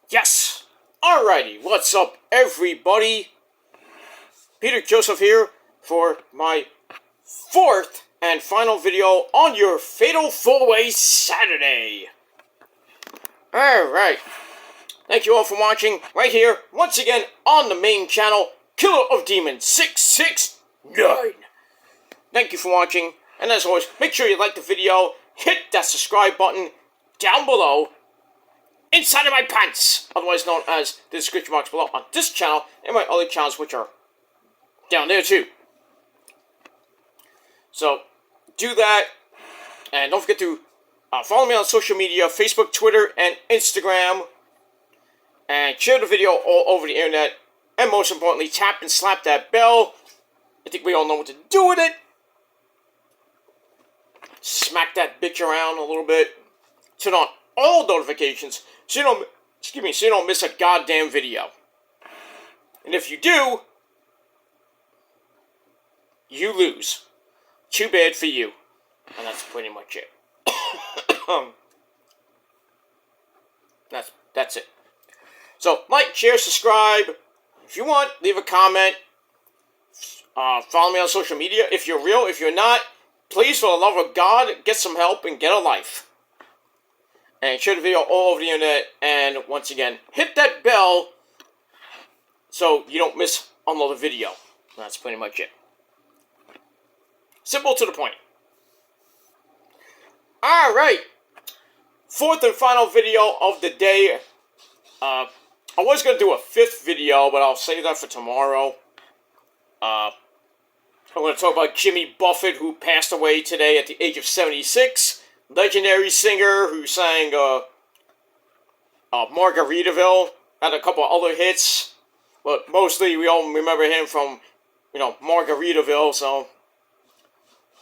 Yes! Alrighty, what's up everybody? Peter Joseph here for my fourth and final video on your Fatal 4-Way Saturday. Alright, thank you all for watching right here, once again on the main channel, Killer of Demons 669. Thank you for watching, and as always, make sure you like the video, hit that subscribe button down below, inside of my pants, otherwise known as the description box below on this channel and my other channels, which are down there too. So, do that, and don't forget to follow me on social media, Facebook, Twitter, and Instagram, and share the video all over the internet, and most importantly, tap and slap that bell. I think we all know what to do with it. Smack that bitch around a little bit. Turn on all notifications so you don't miss a goddamn video. And if you do, you lose. Too bad for you. And that's pretty much it. That's it. So, like, share, subscribe. If you want, leave a comment. Follow me on social media if you're real. If you're not, please, for the love of God, get some help and get a life. And share the video all over the internet. And once again, hit that bell so you don't miss another video. That's pretty much it. Simple to the point. Alright. Fourth and final video of the day. I was going to do a fifth video, but I'll save that for tomorrow. I'm going to talk about Jimmy Buffett, who passed away today at the age of 76. Legendary singer who sang Margaritaville. Had a couple of other hits. But mostly we all remember him from, Margaritaville. So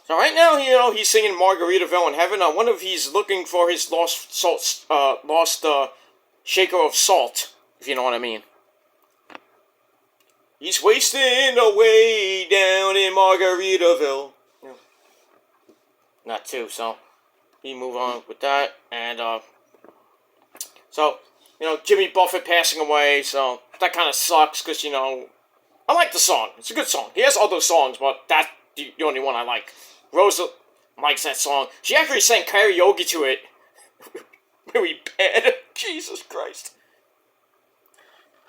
right now, he's singing Margaritaville in heaven. I wonder if he's looking for his lost shaker of salt, if you know what I mean. He's wasting away down in Margaritaville. Yeah. Not too, so we move on with that. And, Jimmy Buffett passing away, so that kind of sucks, because, I like the song. It's a good song. He has other songs, but that's the only one I like. Rosa likes that song. She actually sang karaoke to it. Really bad. Jesus Christ.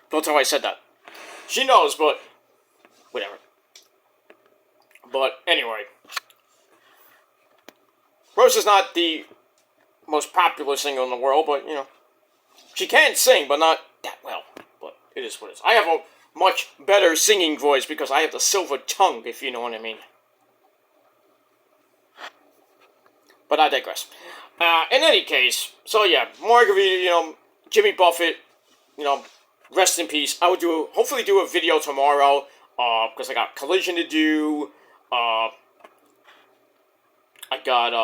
Don't tell her I said that. She knows, but whatever. But anyway, Rosa's not the most popular singer in the world, but she can sing, but not that well. But it is what it is. I have a much better singing voice because I have the silver tongue, if you know what I mean. But I digress. In any case, so yeah, Margarita, Jimmy Buffett, rest in peace. I would hopefully do a video tomorrow, because I got Collision to do, I got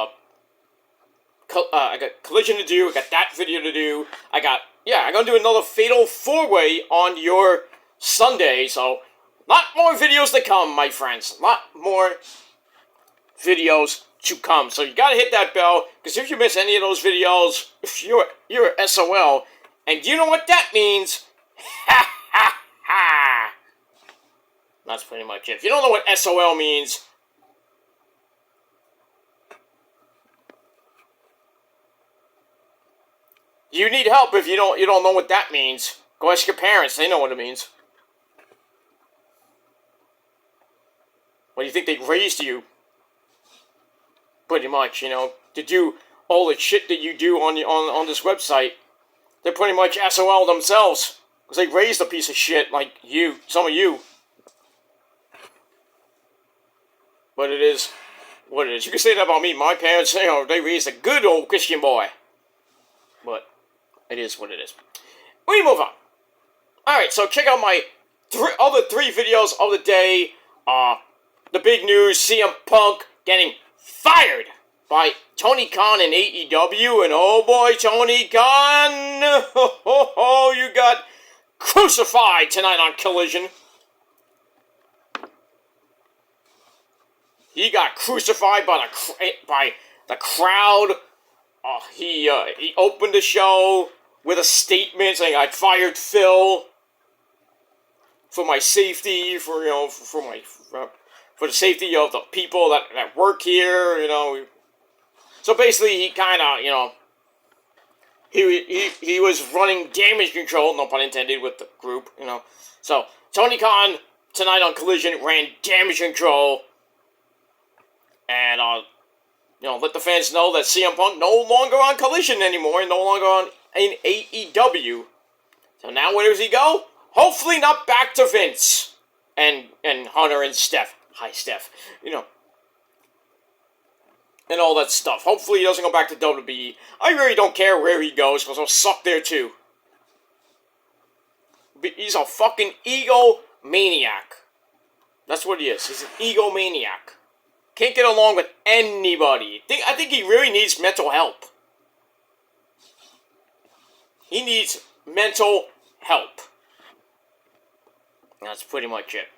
Collision to do, I got that video to do, I'm gonna do another Fatal 4-Way on your Sunday, so, lot more videos to come, my friends, lot more videos to come, so you gotta hit that bell, because if you miss any of those videos, if you're SOL, and you know what that means, ha ha ha! That's pretty much it. If you don't know what SOL means, you need help. If you don't know what that means, go ask your parents. They know what it means. What do you think they raised you? Pretty much, to do all the shit that you do on this website. They're pretty much SOL themselves. Because they raised a piece of shit like you, some of you. But it is what it is. You can say that about me. My parents, they raised a good old Christian boy. But it is what it is. We move on. Alright, so check out my other three videos of the day. The big news, CM Punk getting fired by Tony Khan in AEW. And oh boy, Tony Khan, you got crucified tonight on Collision. He got crucified by the crowd. He opened the show with a statement saying I fired Phil for my safety, for the safety of the people that work here, So basically, he kind of, he was running damage control, no pun intended, with the group, So Tony Khan tonight on Collision ran damage control, and let the fans know that CM Punk no longer on Collision anymore, no longer on in AEW. So now where does he go? Hopefully not back to Vince and Hunter and Steph. Hi, Steph. And all that stuff. Hopefully he doesn't go back to WWE. I really don't care where he goes, because he'll suck there too. He's a fucking egomaniac. That's what he is. He's an egomaniac. Can't get along with anybody. I think he really needs mental help. He needs mental help. That's pretty much it.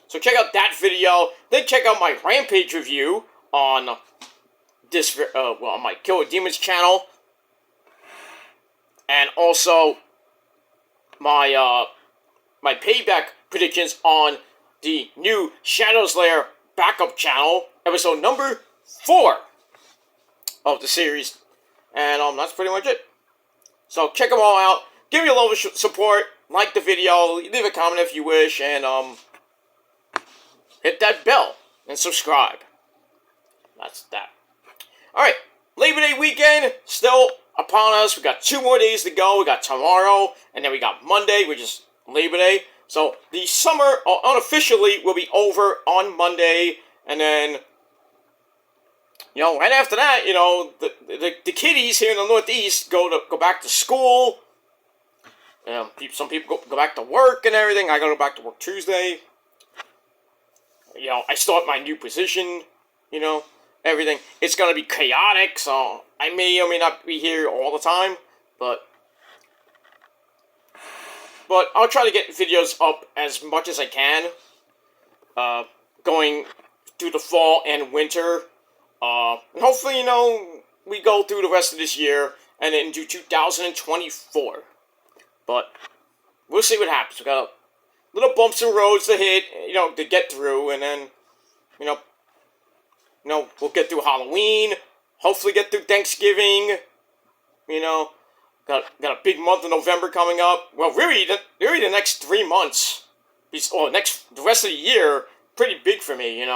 So check out that video. Then check out my Rampage review on on my Killer Demons channel. And also my my Payback predictions on the new Shadows Lair backup channel, episode number 4 of the series. And that's pretty much it. So check them all out. Give me a little support. Like the video. Leave a comment if you wish. And hit that bell. And subscribe. That's that. Alright. Labor Day weekend still upon us. We got 2 more days to go. We got tomorrow. And then we got Monday, which is Labor Day. So the summer unofficially will be over on Monday. And then, right after that, the kiddies here in the Northeast go back to school. Some people go back to work and everything. I go back to work Tuesday. I start my new position, everything. It's going to be chaotic, so I may or may not be here all the time, but I'll try to get videos up as much as I can, going through the fall and winter, and hopefully, we go through the rest of this year, and then into 2024, but we'll see what happens. We got little bumps and roads to hit, to get through, and then, we'll get through Halloween, hopefully get through Thanksgiving, got a big month of November coming up. Well, really the next 3 months, the rest of the year, pretty big for me,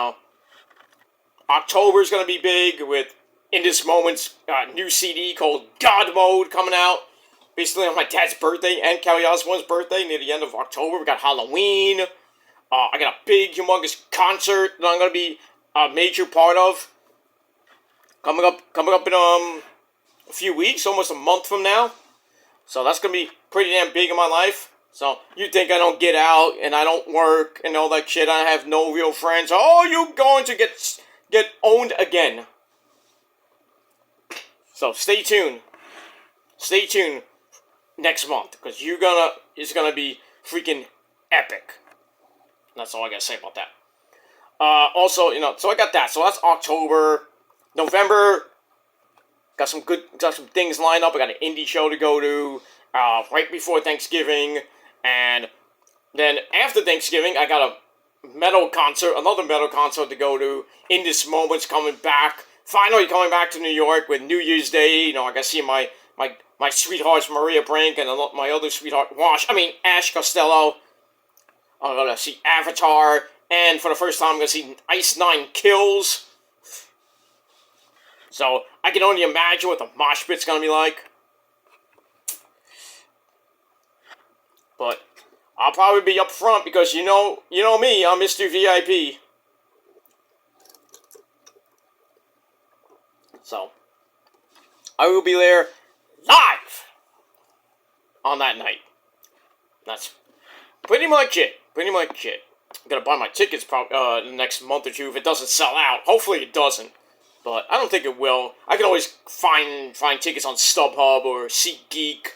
October's gonna be big with In This Moment's new CD called God Mode coming out. Basically on my dad's birthday and Kelly Osbourne's birthday near the end of October. We got Halloween. I got a big, humongous concert that I'm gonna be a major part of. Coming up in a few weeks, almost a month from now. So that's gonna be pretty damn big in my life. So you think I don't get out and I don't work and all that shit? I have no real friends. Oh, you going to get owned again? So stay tuned. Stay tuned next month, because it's gonna be freaking epic. That's all I gotta say about that. Also, so I got that. So that's October. November, got some things lined up. I got an indie show to go to right before Thanksgiving, and then after Thanksgiving, I got another metal concert to go to. In This Moment's finally coming back to New York with New Year's Day. I got to see my sweethearts Maria Brink and my other sweetheart Ash Costello. I'm gonna see Avatar, and for the first time I'm gonna see Ice Nine Kills. So I can only imagine what the mosh pit's gonna be like. But I'll probably be up front because you know me, I'm Mr. VIP. So I will be there live on that night. That's pretty much it. I'm gonna buy my tickets probably the next month or two if it doesn't sell out. Hopefully it doesn't, but I don't think it will. I can always find tickets on StubHub or SeatGeek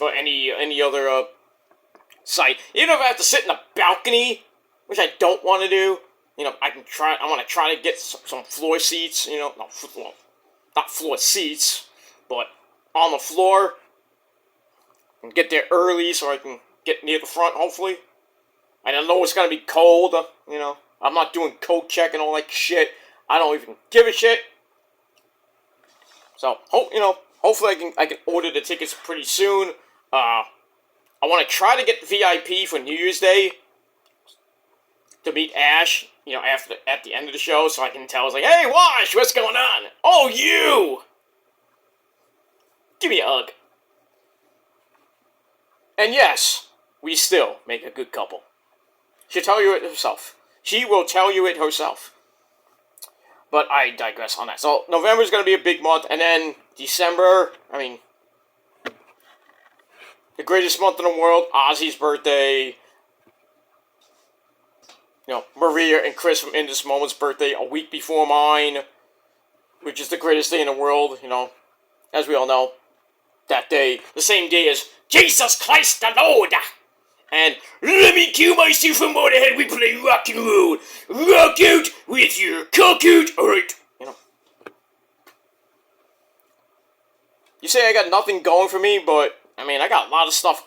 or any other site. Even if I have to sit in a balcony, which I don't want to do, I want to try to get some floor seats. Not floor seats, but on the floor. and get there early so I can get near the front, hopefully. And I know it's going to be cold, you know. I'm not doing coat check and all that shit. I don't even give a shit. So, hopefully I can order the tickets pretty soon. I want to try to get the VIP for New Year's Day to meet Ash, at the end of the show, so I can tell. It's like, hey, Wash, what's going on? Oh, you! Give me a hug. And yes, we still make a good couple. She'll tell you it herself. She will tell you it herself. But I digress on that. So, November's going to be a big month, and then December, the greatest month in the world, Ozzy's birthday, Maria and Chris from In This Moment's birthday a week before mine, which is the greatest day in the world, as we all know. That day, the same day as Jesus Christ the Lord. And let me kill myself from Motorhead, we play rock and roll. Rock out with your cock out. Alright, You say I got nothing going for me, but, I got a lot of stuff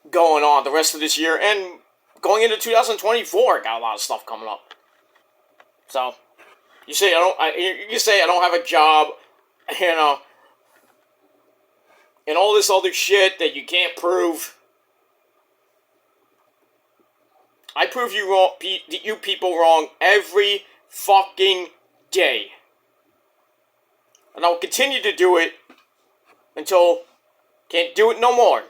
going on the rest of this year, and going into 2024, I got a lot of stuff coming up. So, you say I don't have a job, and all this other shit that you can't prove. I prove you wrong, you people wrong every fucking day. And I'll continue to do it until can't do it no more.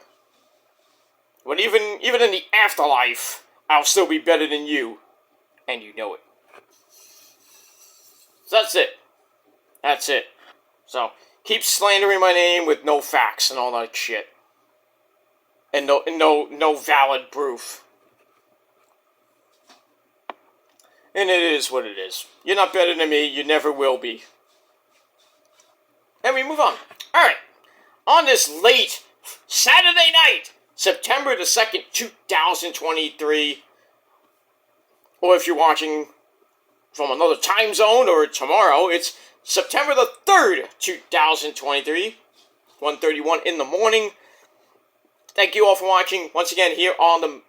But even in the afterlife, I'll still be better than you. And you know it. So that's it. That's it. So, keep slandering my name with no facts and all that shit. And no valid proof. And it is what it is. You're not better than me. You never will be. And we move on. Alright. On this late Saturday night, September the 2nd, 2023. Or if you're watching from another time zone or tomorrow, it's September the 3rd, 2023. 1:31 in the morning. Thank you all for watching once again here on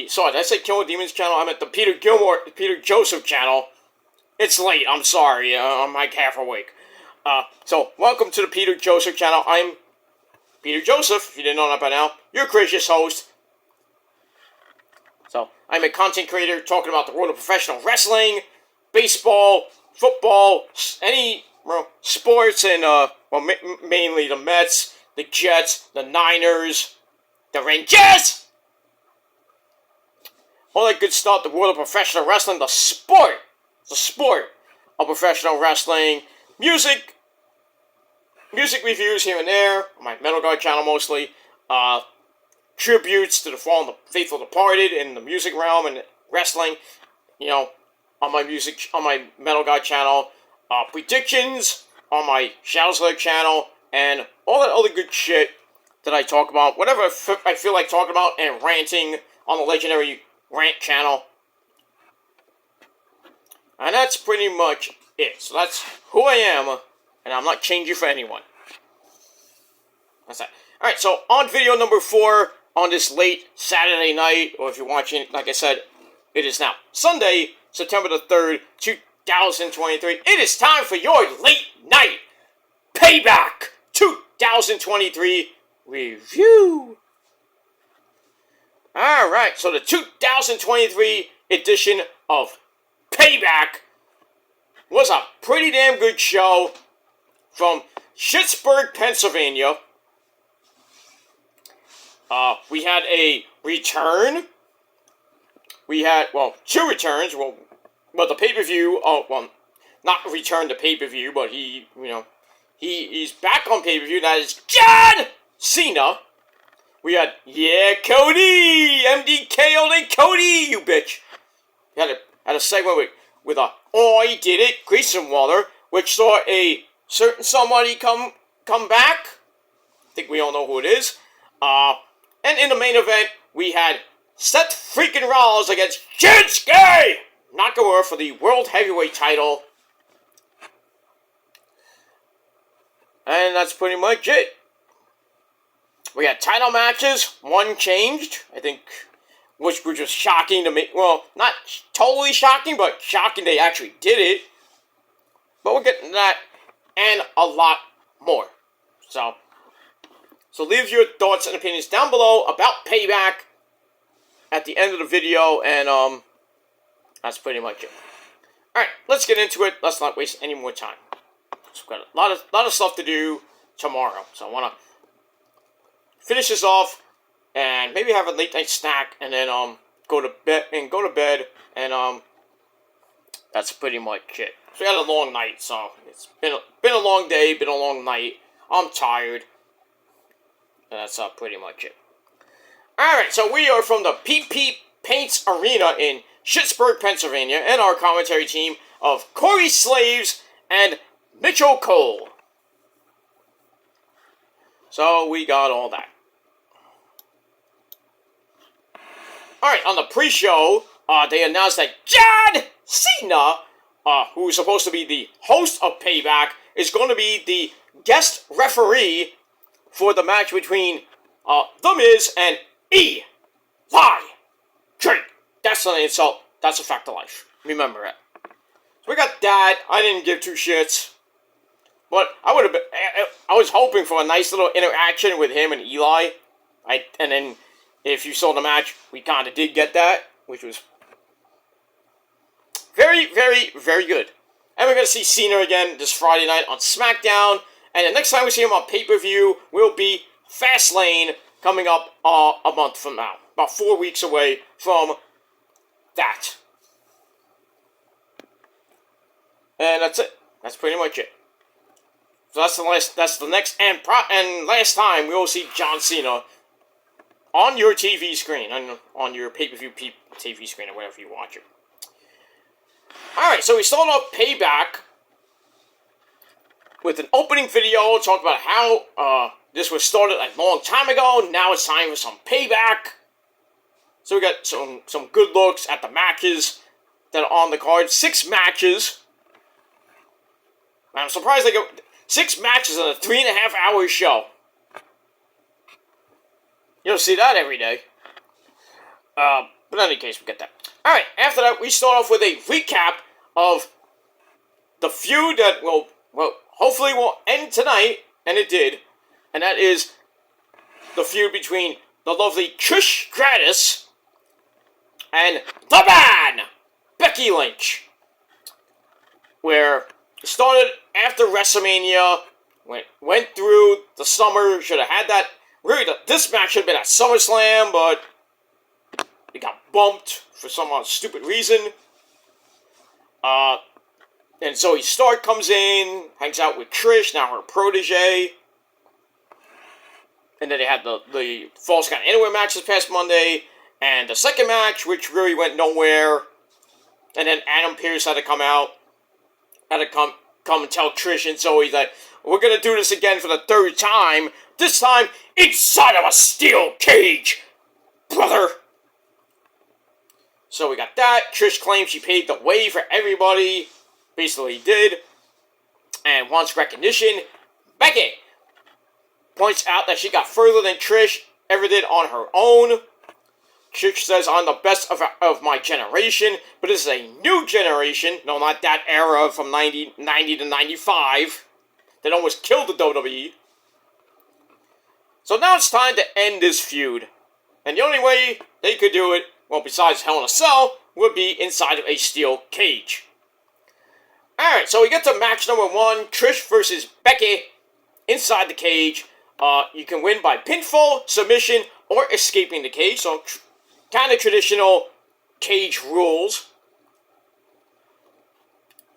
sorry, did I say Killer Demons channel? I meant the Peter Joseph channel. It's late, I'm sorry, I'm like half awake. So, welcome to the Peter Joseph channel. I'm Peter Joseph, if you didn't know that by now. Your gracious host. So, I'm a content creator talking about the world of professional wrestling, baseball, football, any sports, and, mainly the Mets, the Jets, the Niners, the Rangers! All that good stuff, the world of professional wrestling, the sport of professional wrestling, music reviews here and there, on my Metal God channel mostly, tributes to the fallen, the faithful departed in the music realm and wrestling, on my Metal God channel, predictions on my Shadows Leg channel, and all that other good shit that I talk about, whatever I feel like talking about, and ranting on the legendary Rant channel. And that's pretty much it. So that's who I am, and I'm not changing for anyone. That's that. Alright, so on video number 4, on this late Saturday night, or if you're watching, like I said, it is now Sunday, September the 3rd, 2023. It is time for your late night Payback 2023 review. Alright, so the 2023 edition of Payback was a pretty damn good show from Pittsburgh, Pennsylvania. We had a return. We had, two returns. Well, the pay-per-view, not return to pay-per-view, but he's back on pay-per-view. That is John Cena. We had, Cody! MDK all day, Cody, you bitch! We had a segment with I Did It, Grayson Waller, which saw a certain somebody come back. I think we all know who it is. And in the main event, we had Seth freaking Rollins against Shinsuke Nakamura for the World Heavyweight title. And that's pretty much it. We had title matches. One changed, I think, which was just shocking to me. Well, not totally shocking, but shocking they actually did it. But we'll get to that and a lot more. So leave your thoughts and opinions down below about Payback at the end of the video, and that's pretty much it. Alright, let's get into it. Let's not waste any more time. So we've got a lot of stuff to do tomorrow. So I want to finish this off and maybe have a late night snack and then go to bed and that's pretty much it. So we had a long night, so it's been a long day, been a long night. I'm tired. And that's pretty much it. Alright, so we are from the PP Paints Arena in Pittsburgh, Pennsylvania, and our commentary team of Corey Slaves and Mitchell Cole. So we got all that. Alright, on the pre-show, they announced that John Cena, who's supposed to be the host of Payback, is going to be the guest referee for the match between The Miz and Eli Drake. That's not an insult. That's a fact of life. Remember it. So we got that. I didn't give two shits. But I was hoping for a nice little interaction with him and Eli. And then, if you saw the match, we kind of did get that, which was very, very, very good. And we're going to see Cena again this Friday night on SmackDown. And the next time we see him on pay-per-view will be Fastlane, coming up a month from now. About 4 weeks away from that. And that's it. That's pretty much it. So that's the next and last time we will see John Cena on your TV screen, on your pay-per-view TV screen, or wherever you watch it. Alright, so we start off Payback with an opening video talking about how this was started a long time ago. Now it's time for some payback. So we got some good looks at the matches that are on the card. 6 matches. I'm surprised they go 6 matches in a 3.5 hour show. You don't see that every day. But in any case, we get that. Alright, after that, we start off with a recap of the feud that will hopefully will end tonight, and it did. And that is the feud between the lovely Trish Stratus and the man, Becky Lynch. Where it started after WrestleMania, went through the summer, should have had that. Really, this match should have been at SummerSlam, but it got bumped for some stupid reason. And Zoe Stark comes in, hangs out with Trish, now her protege. And then they had the Falls Count Anywhere match this past Monday. And the second match, which really went nowhere. And then Adam Pearce had to come out. Had to come and tell Trish and Zoe that we're going to do this again for the 3rd time. This time, inside of a steel cage, brother. So we got that. Trish claims she paved the way for everybody. Basically did. And wants recognition. Becky points out that she got further than Trish ever did on her own. Trish says, I'm the best of my generation, but this is a new generation. No, not that era from 90 to 95 that almost killed the WWE. So now it's time to end this feud. And the only way they could do it, well, besides Hell in a Cell, would be inside of a steel cage. Alright, so we get to match number 1, Trish versus Becky inside the cage. You can win by pinfall, submission, or escaping the cage. So, kind of traditional cage rules.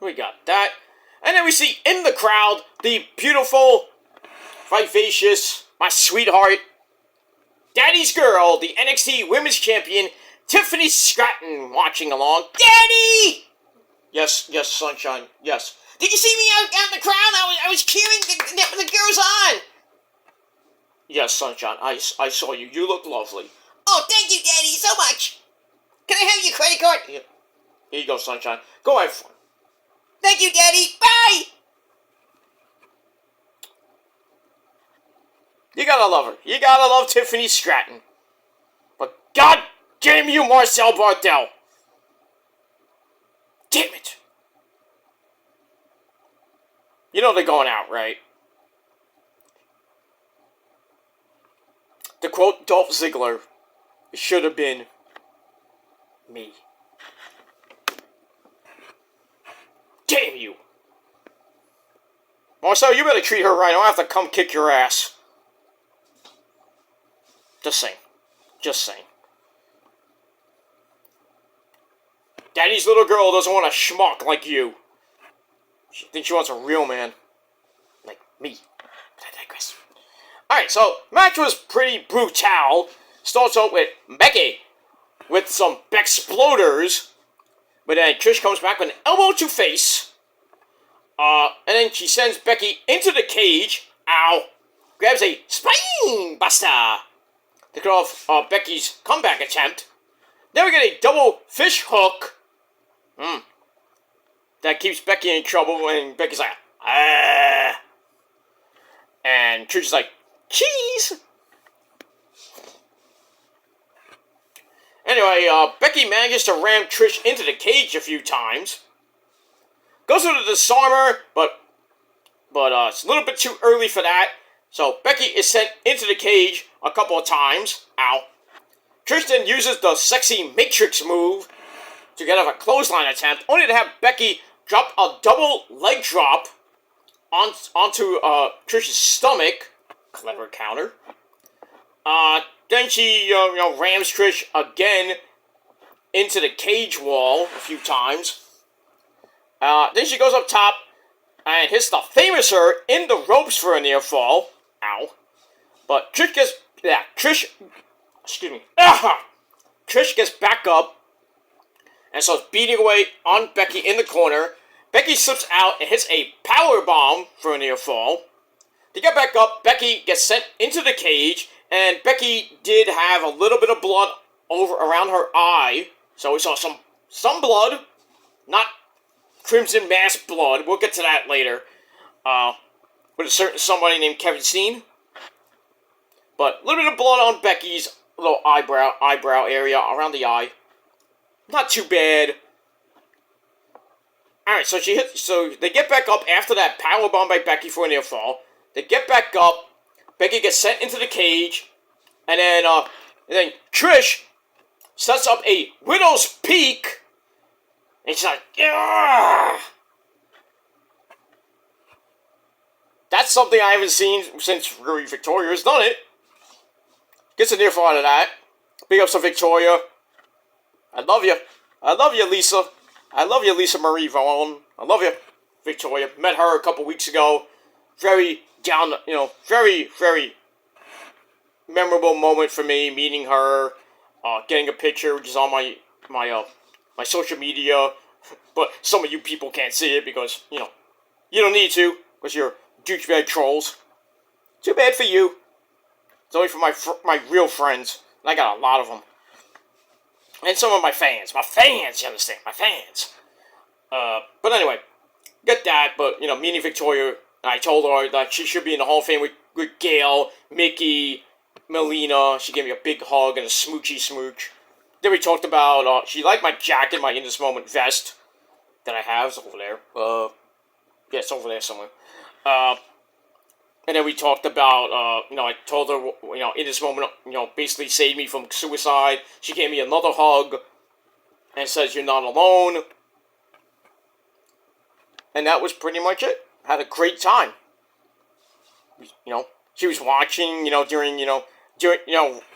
We got that. And then we see in the crowd, the beautiful, vivacious, my sweetheart, Daddy's girl, the NXT Women's Champion, Tiffany Stratton, watching along. Daddy! Yes, sunshine, yes. Did you see me out in the crowd? I was cheering the girls on. Yes, sunshine, I saw you. You look lovely. Oh, thank you, Daddy, so much. Can I have your credit card? Yeah. Here you go, sunshine. Go have fun. Thank you, Daddy. Bye! You gotta love her. You gotta love Tiffany Stratton. But god damn you, Marcel Barthel. Damn it. You know they're going out, right? To quote Dolph Ziggler, it should have been me. Damn you. Marcel, you better treat her right. I don't have to come kick your ass. Just saying. Just saying. Daddy's little girl doesn't want a schmuck like you. She thinks she wants a real man. Like me. But I digress. Alright, so match was pretty brutal. Starts out with Becky with some Bexploders. But then Trish comes back with an elbow to face. And then she sends Becky into the cage. Ow. Grabs a spine buster to cut off Becky's comeback attempt. Then we get a double fish hook. That keeps Becky in trouble, and Becky's like, ah. And Trish is like, cheese. Anyway, Becky manages to ram Trish into the cage a few times. Goes for the disarmer, but it's a little bit too early for that. So Becky is sent into the cage a couple of times. Ow. Trish then uses the sexy Matrix move to get off a clothesline attempt, only to have Becky drop a double leg drop onto Trish's stomach. Clever counter. Then she rams Trish again into the cage wall a few times. Then she goes up top and hits the Famouser in the ropes for a near fall. Ow. But Trish gets Trish gets back up and starts beating away on Becky in the corner. Becky slips out and hits a power bomb for a near fall. To get back up, Becky gets sent into the cage, and Becky did have a little bit of blood around her eye, so we saw some blood, not crimson mass blood. We'll get to that later. With a certain somebody named Kevin Steen. But a little bit of blood on Becky's little eyebrow area around the eye. Not too bad. Alright, so they get back up after that powerbomb by Becky for a near fall. They get back up. Becky gets sent into the cage. And then Trish sets up a Widow's Peak. And she's like, yeah. That's something I haven't seen since Rui Victoria's done it. Gets a near fall out of that. Big ups to Victoria. I love you. I love you, Lisa. I love you, Lisa Marie Vaughan. I love you, Victoria. Met her a couple weeks ago. Very very, very memorable moment for me, meeting her, getting a picture, which is on my social media. But some of you people can't see it because, you don't need to, because you're douchebag trolls. Too bad for you. It's only for my real friends. And I got a lot of them. And some of my fans. My fans, you understand? My fans. But anyway, get that. But, meeting Victoria, I told her that she should be in the Hall of Fame with Gail, Mickey, Melina. She gave me a big hug and a smoochy smooch. Then we talked about, she liked my jacket, my In This Moment vest that I have. It's over there. Yeah, it's over there somewhere. And then we talked about, I told her, In This Moment, basically saved me from suicide. She gave me another hug and says, you're not alone. And that was pretty much it. Had a great time. She was watching, during,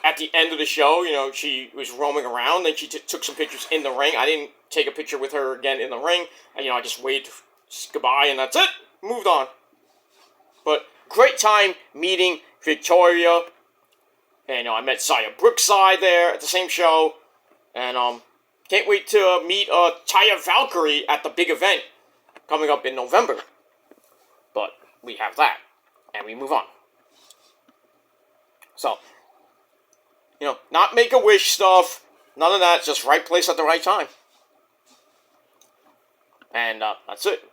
at the end of the show, she was roaming around, and she took some pictures in the ring. I didn't take a picture with her again in the ring, and, I just waved goodbye, and that's it. Moved on. But great time meeting Victoria, and, I met Zaya Brookside there at the same show, and, can't wait to meet, Taya Valkyrie at the big event coming up in November. But we have that, and we move on. So, not Make-A-Wish stuff, none of that, just right place at the right time. And that's it.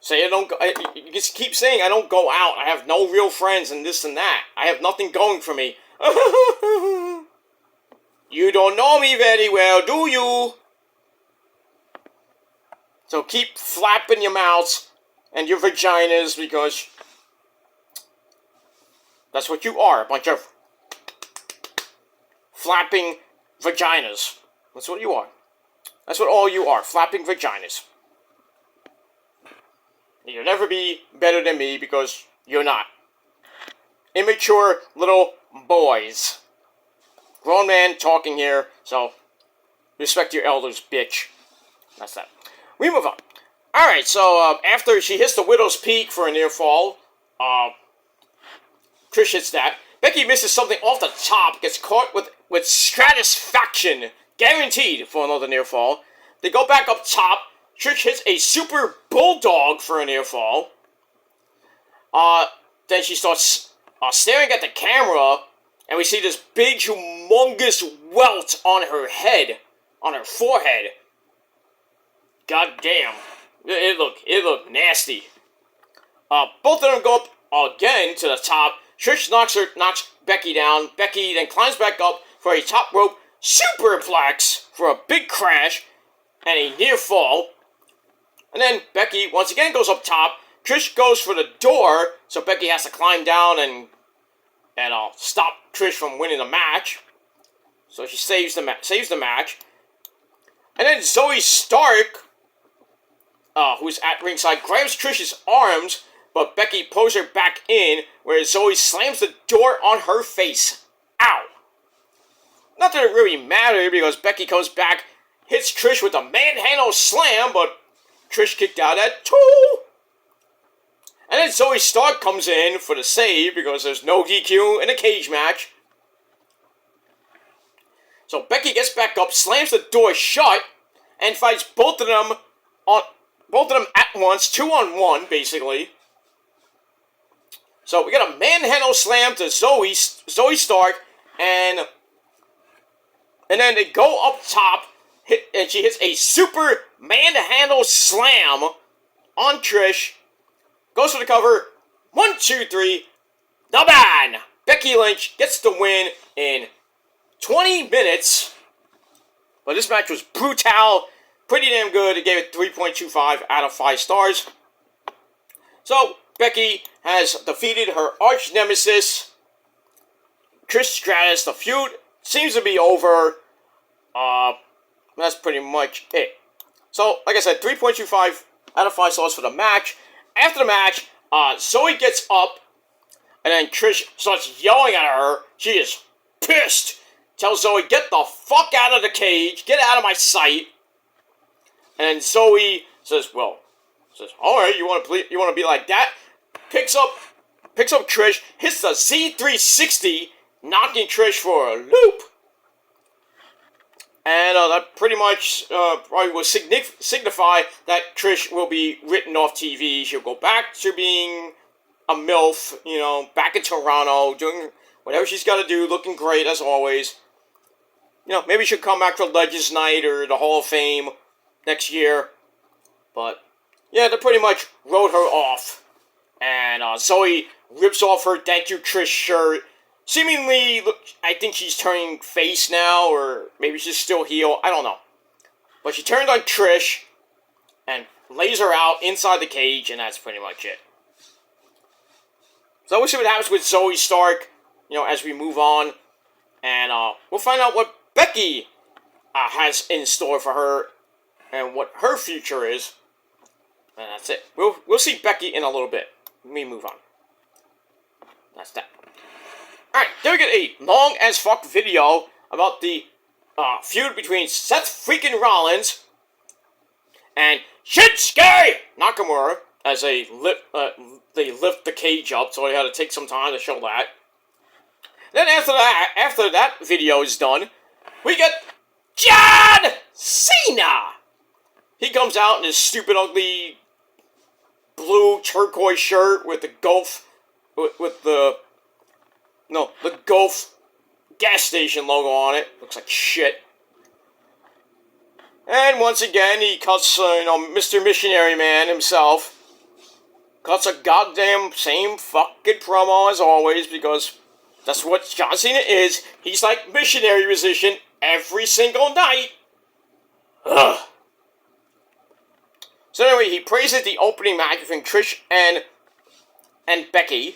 Say I don't go, you just keep saying I don't go out. I have no real friends and this and that. I have nothing going for me. You don't know me very well, do you? So keep flapping your mouths and your vaginas because that's what you are, a bunch of flapping vaginas. That's what you are. That's what all you are, flapping vaginas. You'll never be better than me because you're not. Immature little boys. Grown man talking here, so respect your elders, bitch. That's that. We move on. Alright, so after she hits the Widow's Peak for a near fall, Trish hits that. Becky misses something off the top, gets caught with satisfaction, guaranteed for another near fall. They go back up top. Trish hits a super bulldog for a near fall. Then she starts staring at the camera, and we see this big, humongous welt on her head, on her forehead. God damn. It looked nasty. Both of them go up again to the top. Trish knocks Becky down. Becky then climbs back up for a top rope superplex for a big crash and a near fall. And then Becky once again goes up top. Trish goes for the door, so Becky has to climb down and stop Trish from winning the match. So she saves the match. And then Zoe Stark, who's at ringside, grabs Trish's arms, but Becky pulls her back in, where Zoe slams the door on her face. Ow! Not that it really mattered, because Becky comes back, hits Trish with a manhandle slam, but Trish kicked out at 2. And then Zoe Stark comes in for the save, because there's no DQ in a cage match. So Becky gets back up, slams the door shut, and fights both of them at once, 2-on-1, basically. So we got a manhandle slam to Zoe Stark, and then they go up top, and she hits a super manhandle slam on Trish. Goes for the cover. 1, 2, 3. The man! Becky Lynch gets the win in 20 minutes. But this match was brutal. Pretty damn good. It gave it 3.25 out of 5 stars. So, Becky has defeated her arch nemesis, Trish Stratus. The feud seems to be over. That's pretty much it. So, like I said, 3.25 out of 5 stars for the match. After the match, Zoe gets up, and then Trish starts yelling at her. She is pissed. Tells Zoe, get the fuck out of the cage. Get out of my sight. And Zoe says, alright, you want to be like that? Picks up Trish, hits the Z360, knocking Trish for a loop. And that pretty much probably will signify that Trish will be written off TV. She'll go back to being a MILF, back in Toronto, doing whatever she's got to do, looking great as always. Maybe she'll come back for Legends Night or the Hall of Fame next year. But, yeah, they pretty much wrote her off. And Zoe rips off her Thank You Trish shirt. Seemingly, I think she's turning face now, or maybe she's still heel. I don't know. But she turned on Trish and lays her out inside the cage, and that's pretty much it. So we'll see what happens with Zoe Stark, as we move on. And we'll find out what Becky has in store for her and what her future is. And that's it. We'll see Becky in a little bit. Let me move on. That's that. Alright, then we get a long-as-fuck video about the feud between Seth freaking Rollins and Shinsuke Nakamura as they lift the cage up, so I had to take some time to show that. Then after that video is done, we get John Cena! He comes out in his stupid, ugly, blue turquoise shirt with the Gulf, with the Gulf gas station logo on it. Looks like shit. And once again, he cuts, Mr. Missionary Man himself. cuts a goddamn same fucking promo as always because that's what John Cena is. He's like missionary musician every single night. Ugh. So anyway, he praises the opening match between Trish and Becky.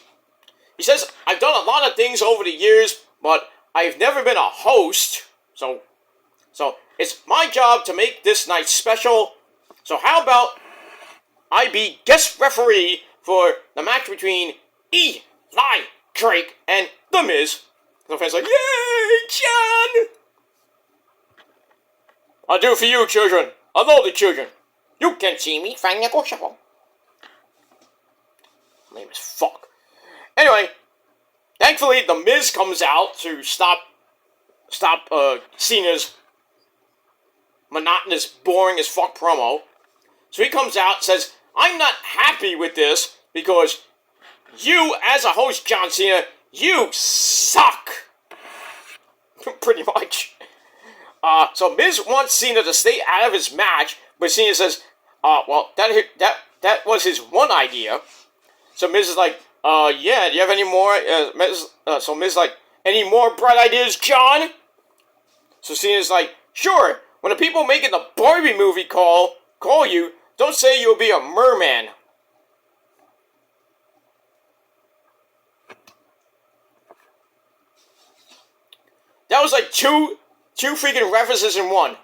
He says, I've done a lot of things over the years, but I've never been a host. So it's my job to make this night special. So how about I be guest referee for the match between Eli Drake and The Miz. The fans like, yay, John! I'll do it for you, children. I love the children. You can see me from negotiable. Lame as fuck. Anyway, thankfully, The Miz comes out to stop Cena's monotonous, boring as fuck promo. So he comes out and says, I'm not happy with this because you, as a host, John Cena, you suck. Pretty much. So Miz wants Cena to stay out of his match, but Cena says, well, that was his one idea. So Miz is like, yeah, do you have any more? So Miz is like, any more bright ideas, John? So Cena's like, sure, when the people making the Barbie movie call you, don't say you'll be a merman. That was like two freaking references in one.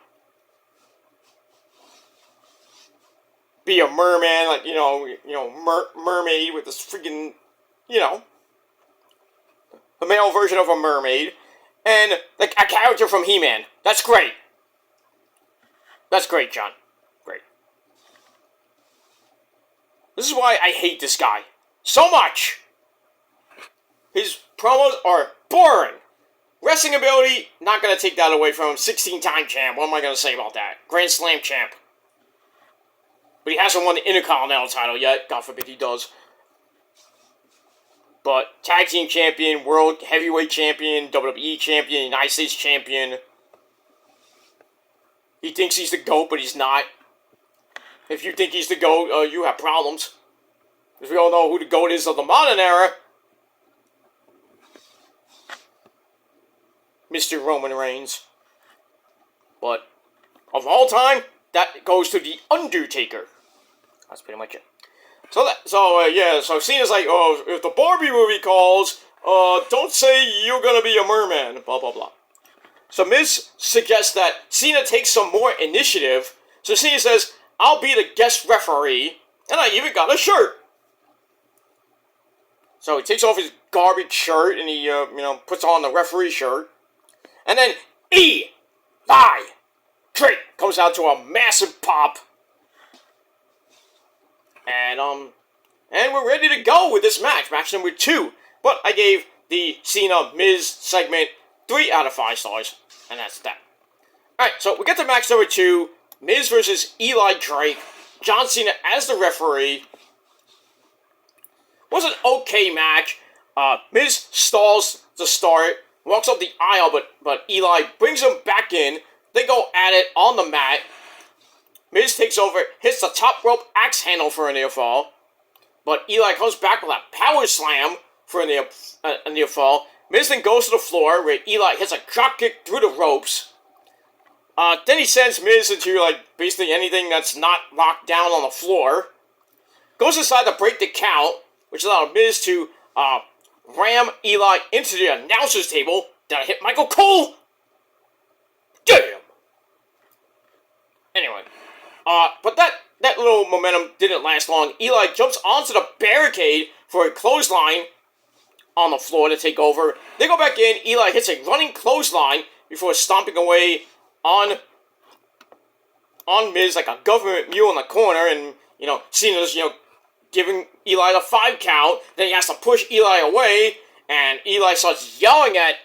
Be a merman, like, mermaid with this freaking, a male version of a mermaid, and like a character from He-Man. That's great. That's great, John. Great. This is why I hate this guy so much. His promos are boring. Wrestling ability, not going to take that away from him. 16-time champ. What am I going to say about that? Grand Slam champ. But he hasn't won the Intercontinental title yet. God forbid he does. But Tag Team Champion, World Heavyweight Champion, WWE Champion, United States Champion. He thinks he's the GOAT, but he's not. If you think he's the GOAT, you have problems. Because we all know who the GOAT is of the modern era. Mr. Roman Reigns. But of all time, that goes to The Undertaker. That's pretty much it. So Cena's like, oh, if the Barbie movie calls, don't say you're gonna be a merman, blah, blah, blah. So Miz suggests that Cena takes some more initiative. So Cena says, I'll be the guest referee, and I even got a shirt. So he takes off his garbage shirt, and he, puts on the referee shirt. And then Eli Drake comes out to a massive pop. And we're ready to go with this match number 2. But I gave the Cena-Miz segment 3 out of 5 stars. And that's that. Alright, so we get to match number 2. Miz versus Eli Drake. John Cena as the referee. Was an okay match. Miz stalls to start. Walks up the aisle, but Eli brings him back in. They go at it on the mat. Miz takes over, hits the top rope axe handle for a near fall. But Eli comes back with a power slam for a near fall. Miz then goes to the floor where Eli hits a drop kick through the ropes. Then he sends Miz into basically anything that's not locked down on the floor. Goes inside to break the count, which allowed Miz to ram Eli into the announcer's table. Did I hit Michael Cole? Damn! Anyway, but that little momentum didn't last long. Eli jumps onto the barricade for a clothesline on the floor to take over. They go back in. Eli hits a running clothesline before stomping away on Miz like a government mule in the corner, and Cena's giving Eli the 5 count. Then he has to push Eli away, and Eli starts yelling at.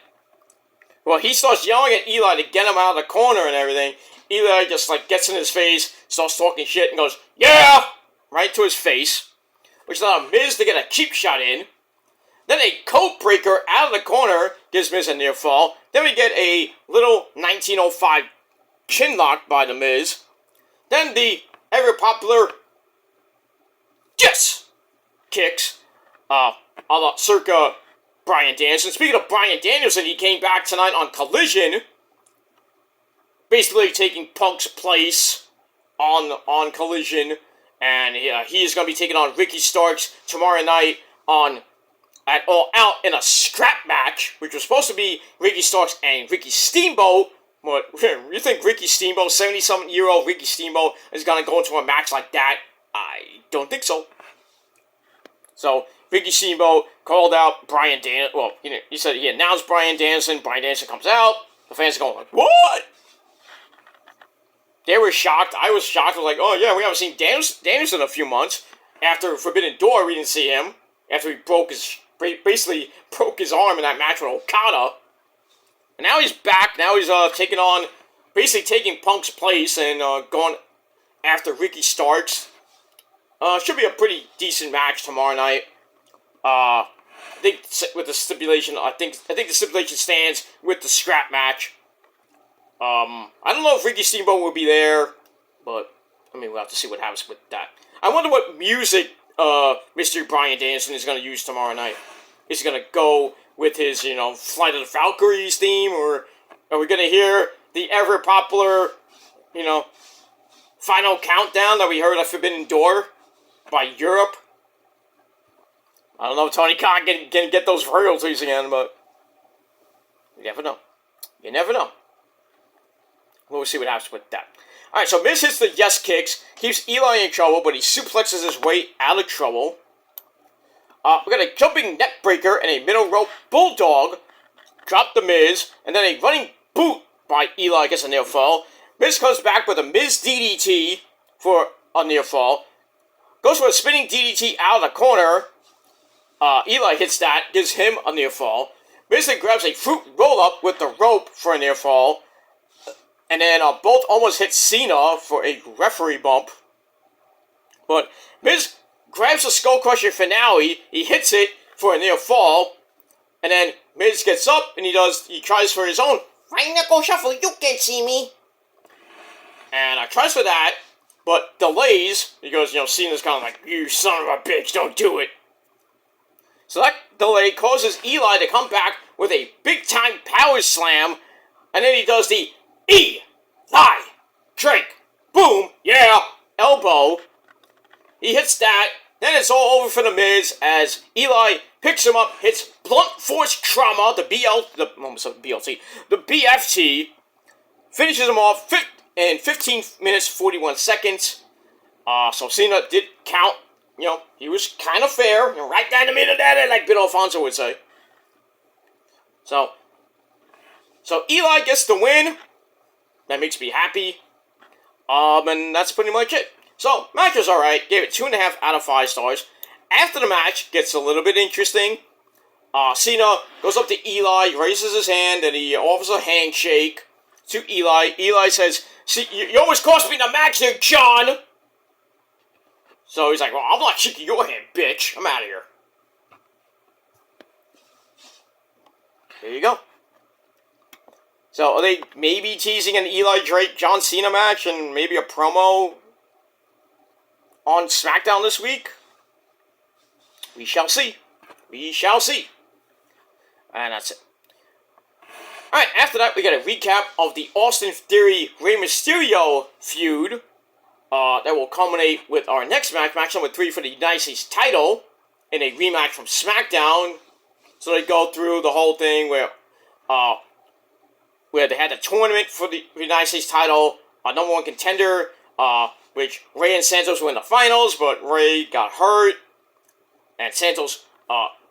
Well, he starts yelling at Eli to get him out of the corner and everything. Eli just gets in his face, starts talking shit, and goes, "Yeah!" right to his face, which allowed Miz to get a cheap shot in. Then a coat breaker out of the corner gives Miz a near fall. Then we get a little 1905 chin lock by the Miz. Then the ever popular yes kicks. A la circa Bryan Danielson. Speaking of Bryan Danielson, he came back tonight on Collision, basically taking Punk's place on Collision, and he is going to be taking on Ricky Starks tomorrow night at All Out in a scrap match, which was supposed to be Ricky Starks and Ricky Steamboat. But you think Ricky Steamboat, 70-something-year-old Ricky Steamboat, is going to go into a match like that? I don't think so. So, Ricky Steamboat called out Bryan Danielson. Well, he said he announced Bryan Danielson. Bryan Danielson comes out. The fans are going like, what? They were shocked. I was shocked. I was like, oh yeah, we haven't seen Danielson in a few months. After Forbidden Door, we didn't see him. After he basically broke his arm in that match with Okada. And now he's back. Now he's basically taking Punk's place and going after Ricky Starks. Should be a pretty decent match tomorrow night. I think with the stipulation, I think the stipulation stands with the scrap match. I don't know if Ricky Steamboat will be there, but we'll have to see what happens with that. I wonder what music Mr. Bryan Danielson is going to use tomorrow night. Is he going to go with his, Flight of the Valkyries theme, or are we going to hear the ever popular, Final Countdown that we heard at Forbidden Door by Europe? I don't know if Tony Khan can get those royalties again, but you never know. You never know. We'll see what happens with that. Alright, so Miz hits the yes kicks, keeps Eli in trouble, but he suplexes his way out of trouble. We got a jumping neck breaker and a middle rope bulldog. Drop the Miz, and then a running boot by Eli gets a near fall. Miz comes back with a Miz DDT for a near fall. Goes for a spinning DDT out of the corner. Eli hits that, gives him a near fall. Miz then grabs a fruit roll-up with the rope for a near fall. And then both almost hit Cena for a referee bump. But Miz grabs the Skull Crusher finale. He hits it for a near fall. And then Miz gets up and he tries for his own Right knuckle shuffle, you can't see me. And tries for that, but delays, because, Cena's kind of like, you son of a bitch, don't do it. So that delay causes Eli to come back with a big-time power slam, and then he does the Eli Drake, boom, yeah, elbow. He hits that, then it's all over for the Miz as Eli picks him up, hits blunt force trauma, the BFT, finishes him off in 15 minutes, 41 seconds. So Cena did count, he was kind of fair, right down the middle of that, like Bill Alfonso would say. So Eli gets the win. That makes me happy. And that's pretty much it. So, match was alright. Gave it 2.5 out of 5 stars. After the match, gets a little bit interesting. Cena goes up to Eli, raises his hand, and he offers a handshake to Eli. Eli says, "See, you almost cost me the match there, John." So he's like, "Well, I'm not shaking your hand, bitch. I'm out of here." There you go. So, are they maybe teasing an Eli Drake John Cena match and maybe a promo on SmackDown this week? We shall see. We shall see. And that's it. Alright, after that, we got a recap of the Austin Theory Rey Mysterio feud. That will culminate with our next match number 3 for the United States title, in a rematch from SmackDown. So they go through the whole thing where they had the tournament for the United States title, number 1 contender, which Rey and Santos were in the finals, but Rey got hurt, and Santos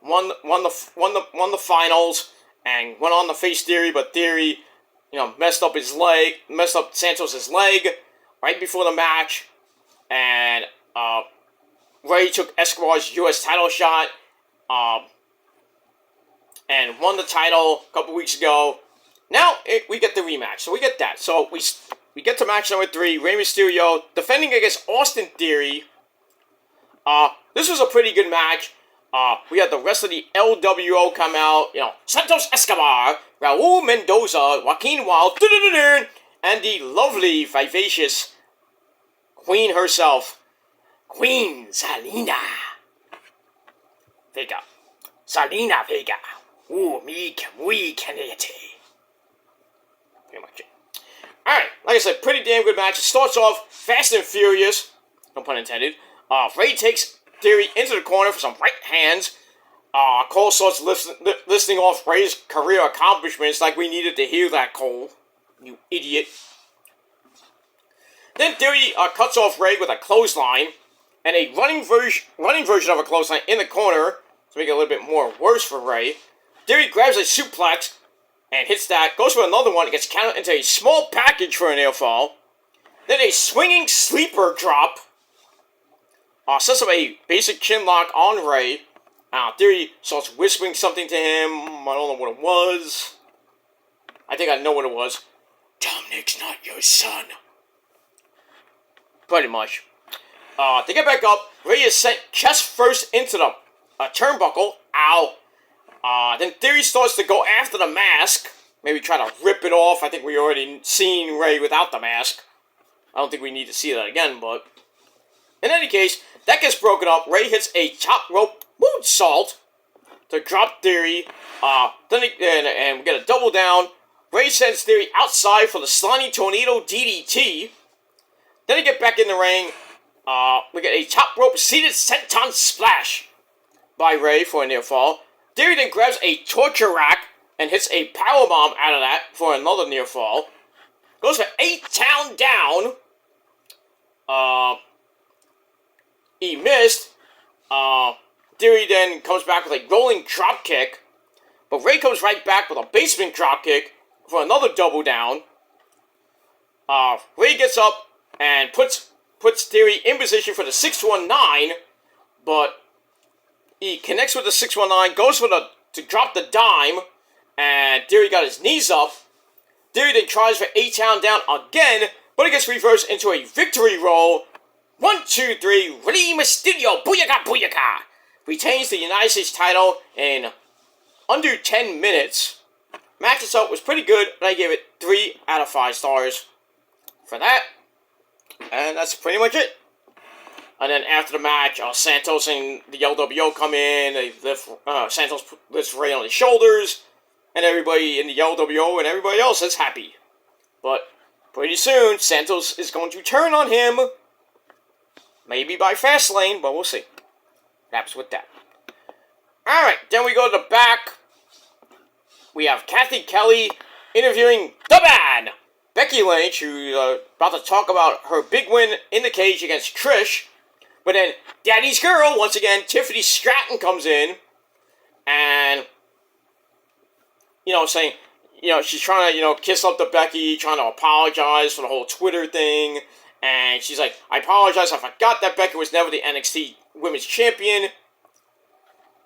won the finals and went on to face Theory, but Theory, messed up Santos' leg right before the match, and Rey took Escobar's U.S. title shot, and won the title a couple weeks ago. Now we get the rematch, so we get that. So we get to match number 3, Rey Mysterio defending against Austin Theory. This was a pretty good match. We had the rest of the LWO come out. Santos Escobar, Raul Mendoza, Joaquin Wilde, and the lovely, vivacious Queen herself, Queen Zelina. Vega. Salina Vega. Ooh, muy caliente. Pretty much it. Alright, like I said, pretty damn good match. It starts off fast and furious. No pun intended. Ray takes Theory into the corner for some right hands. Cole starts listing off Ray's career accomplishments like we needed to hear that, Cole. You idiot. Then Theory cuts off Ray with a clothesline and a running version of a clothesline in the corner to make it a little bit more worse for Ray. Theory grabs a suplex and hits that, goes for another one, and gets counted into a small package for a near fall. Then a swinging sleeper drop. Sets up a basic chin lock on Ray. Theory starts whispering something to him. I don't know what it was. I think I know what it was. Dominic's not your son. Pretty much. They get back up. Ray is sent chest first into the turnbuckle. Ow. Then Theory starts to go after the mask. Maybe try to rip it off. I think we already seen Ray without the mask. I don't think we need to see that again, but... In any case, that gets broken up. Ray hits a top rope moonsault to drop Theory. And we get a double down. Ray sends Theory outside for the slimy tornado DDT. Then they get back in the ring. We get a top rope seated senton splash by Ray for a near fall. Theory then grabs a torture rack and hits a powerbomb out of that for another near fall. Goes for 8-town down. He missed. Theory then comes back with a rolling drop kick. But Ray comes right back with a basement drop kick for another double down. Ray gets up and puts Theory in position for the 619. But he connects with the 619, goes for to drop the dime. And Theory got his knees up. Theory then tries for 8-town down again. But it gets reversed into a victory roll. 1, 2, 3, Rey Mysterio, booyaka, booyaka, retains the United States title in under 10 minutes. Match itself was pretty good, and I gave it 3 out of 5 stars for that. And that's pretty much it. And then after the match, Santos and the LWO come in. They lift, Santos lifts Rey on his shoulders, and everybody in the LWO and everybody else is happy. But pretty soon, Santos is going to turn on him. Maybe by Fastlane, but we'll see. Perhaps with that. Alright, then we go to the back. We have Kathy Kelly interviewing the man, Becky Lynch, who's about to talk about her big win in the cage against Trish. But then Daddy's girl, once again, Tiffany Stratton comes in. And, saying, she's trying to, kiss up to Becky, trying to apologize for the whole Twitter thing. And she's like, I apologize, I forgot that Becky was never the NXT Women's Champion.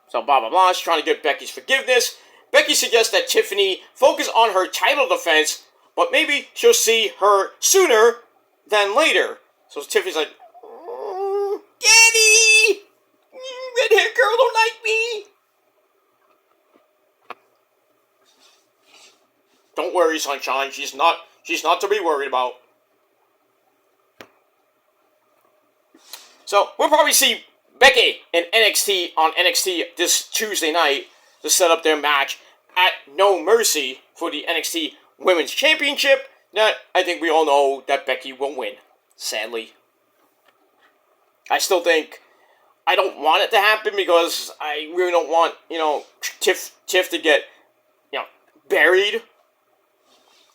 So blah, blah, blah. She's trying to get Becky's forgiveness. Becky suggests that Tiffany focus on her title defense, but maybe she'll see her sooner than later. So Tiffany's like, Daddy! Red hair girl don't like me! Don't worry, sunshine. She's not to be worried about. So, we'll probably see Becky and NXT on NXT this Tuesday night to set up their match at No Mercy for the NXT Women's Championship. That I think we all know that Becky will win, sadly. I still think I don't want it to happen because I really don't want, Tiff to get, buried.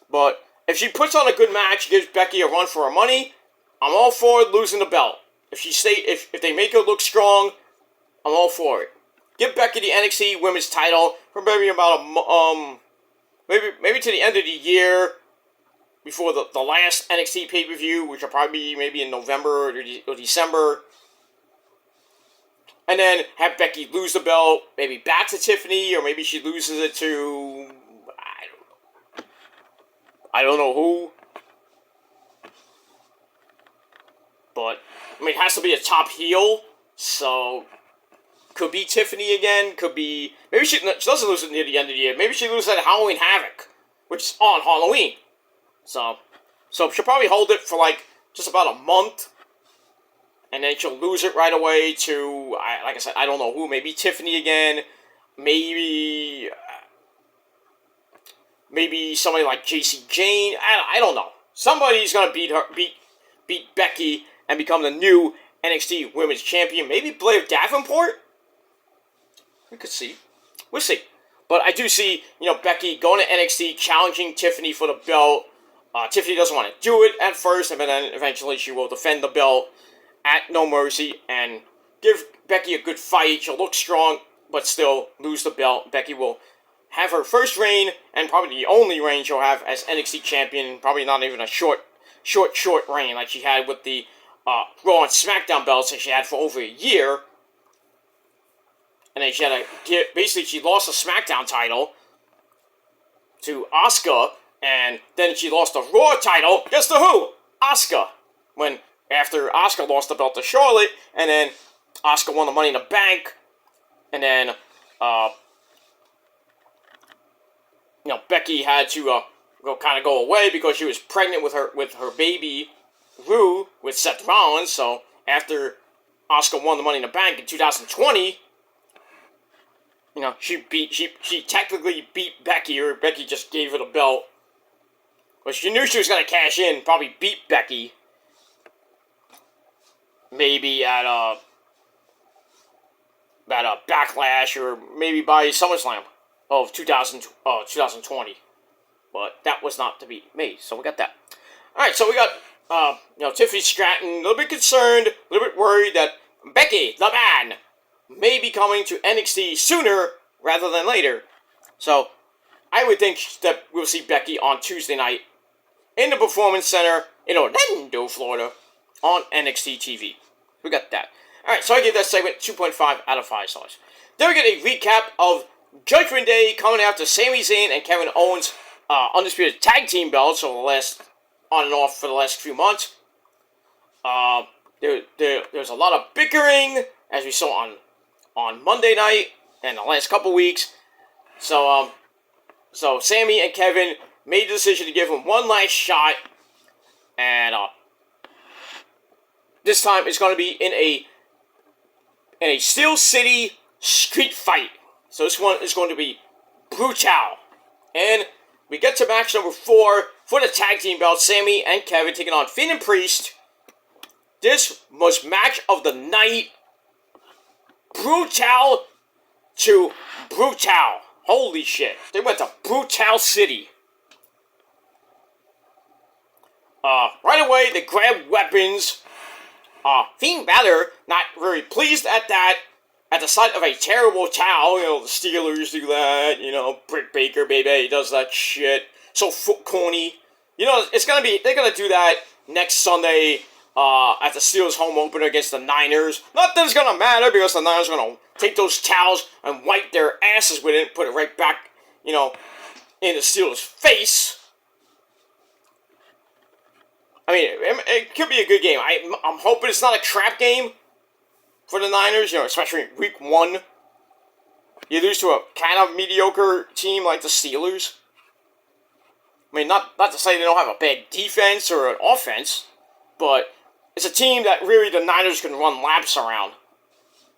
But if she puts on a good match, gives Becky a run for her money, I'm all for losing the belt. If they make her look strong, I'm all for it. Give Becky the NXT Women's title for maybe about maybe to the end of the year, before the last NXT pay-per-view, which will probably be maybe in November or December. And then have Becky lose the belt, maybe back to Tiffany, or maybe she loses it to, I don't know who. But, it has to be a top heel, so could be Tiffany again, could be, maybe she doesn't lose it near the end of the year, maybe she loses it at Halloween Havoc, which is on Halloween. So she'll probably hold it for just about a month, and then she'll lose it right away to, like I said, I don't know who. Maybe Tiffany again. Maybe somebody like JC Jane. I don't know. Somebody's gonna beat Becky and become the new NXT Women's Champion. Maybe Blair Davenport. We could see. We'll see. But I do see, Becky going to NXT, challenging Tiffany for the belt. Tiffany doesn't want to do it at first, and then eventually she will defend the belt at No Mercy and give Becky a good fight. She'll look strong, but still lose the belt. Becky will have her first reign, and probably the only reign she'll have as NXT champion. Probably not even a short reign like she had with the Raw and SmackDown belts that she had for over a year. And then she had she lost the SmackDown title to Asuka, and then she lost the Raw title. Guess to who? Asuka. After Asuka lost the belt to Charlotte, and then Asuka won the Money in the Bank, and then Becky had to go away because she was pregnant with her baby Rue with Seth Rollins. So after Asuka won the Money in the Bank in 2020. She technically beat Becky, or Becky just gave her the belt. But she knew she was going to cash in, probably beat Becky. Maybe at Backlash, or maybe by SummerSlam of 2020. But that was not to be made, so we got that. Alright, so we got, Tiffany Stratton, a little bit concerned, a little bit worried that Becky, the man, may be coming to NXT sooner rather than later. So, I would think that we'll see Becky on Tuesday night in the Performance Center in Orlando, Florida, on NXT TV. We got that. Alright, so I give that segment 2.5 out of 5 stars. Then we get a recap of Judgment Day coming after Sami Zayn and Kevin Owens' undisputed tag team belts on and off for the last few months. There's a lot of bickering, as we saw on Monday night and the last couple weeks. So Sami and Kevin made the decision to give him one last shot, and this time it's going to be in a Steel City street fight. So this one is going to be brutal. And we get to match number 4 for the tag team belt. Sami and Kevin taking on Finn and Priest. This was match of the night. Brutal to brutal. Holy shit. They went to Brutal City. Right away, they grabbed weapons. Fiend Balor, not very pleased at that. At the sight of a terrible towel, the Steelers do that, Britt Baker, baby, he does that shit. So corny. They're gonna do that next Sunday, at the Steelers home opener against the Niners. Not that it's gonna matter, because the Niners are gonna take those towels and wipe their asses with it and put it right back, in the Steelers' face. I mean, it could be a good game. I'm hoping it's not a crap game for the Niners, especially week 1. You lose to a kind of mediocre team like the Steelers. I mean, not to say they don't have a bad defense or an offense, but it's a team that really the Niners can run laps around.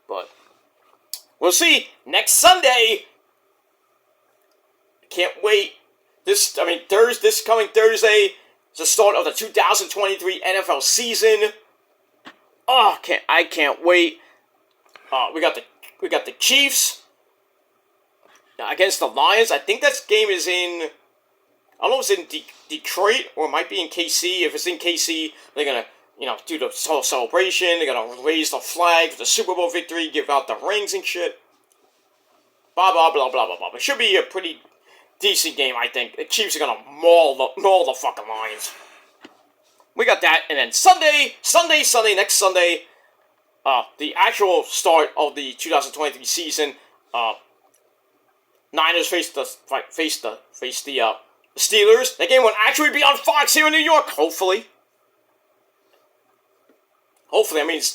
But we'll see next Sunday. Can't wait. This coming Thursday is the start of the 2023 NFL season. Oh, I can't wait. We got the Chiefs against the Lions. I think that game is in, I don't know if it's in Detroit or it might be in KC. If it's in KC, they're gonna do the whole celebration. They're gonna raise the flag for the Super Bowl victory, give out the rings and shit. Blah blah blah blah blah blah. It should be a pretty decent game, I think. The Chiefs are gonna maul the fucking Lions. We got that, and then next Sunday, the actual start of the 2023 season. Niners face the Steelers. That game will actually be on Fox here in New York. Hopefully, I mean, it's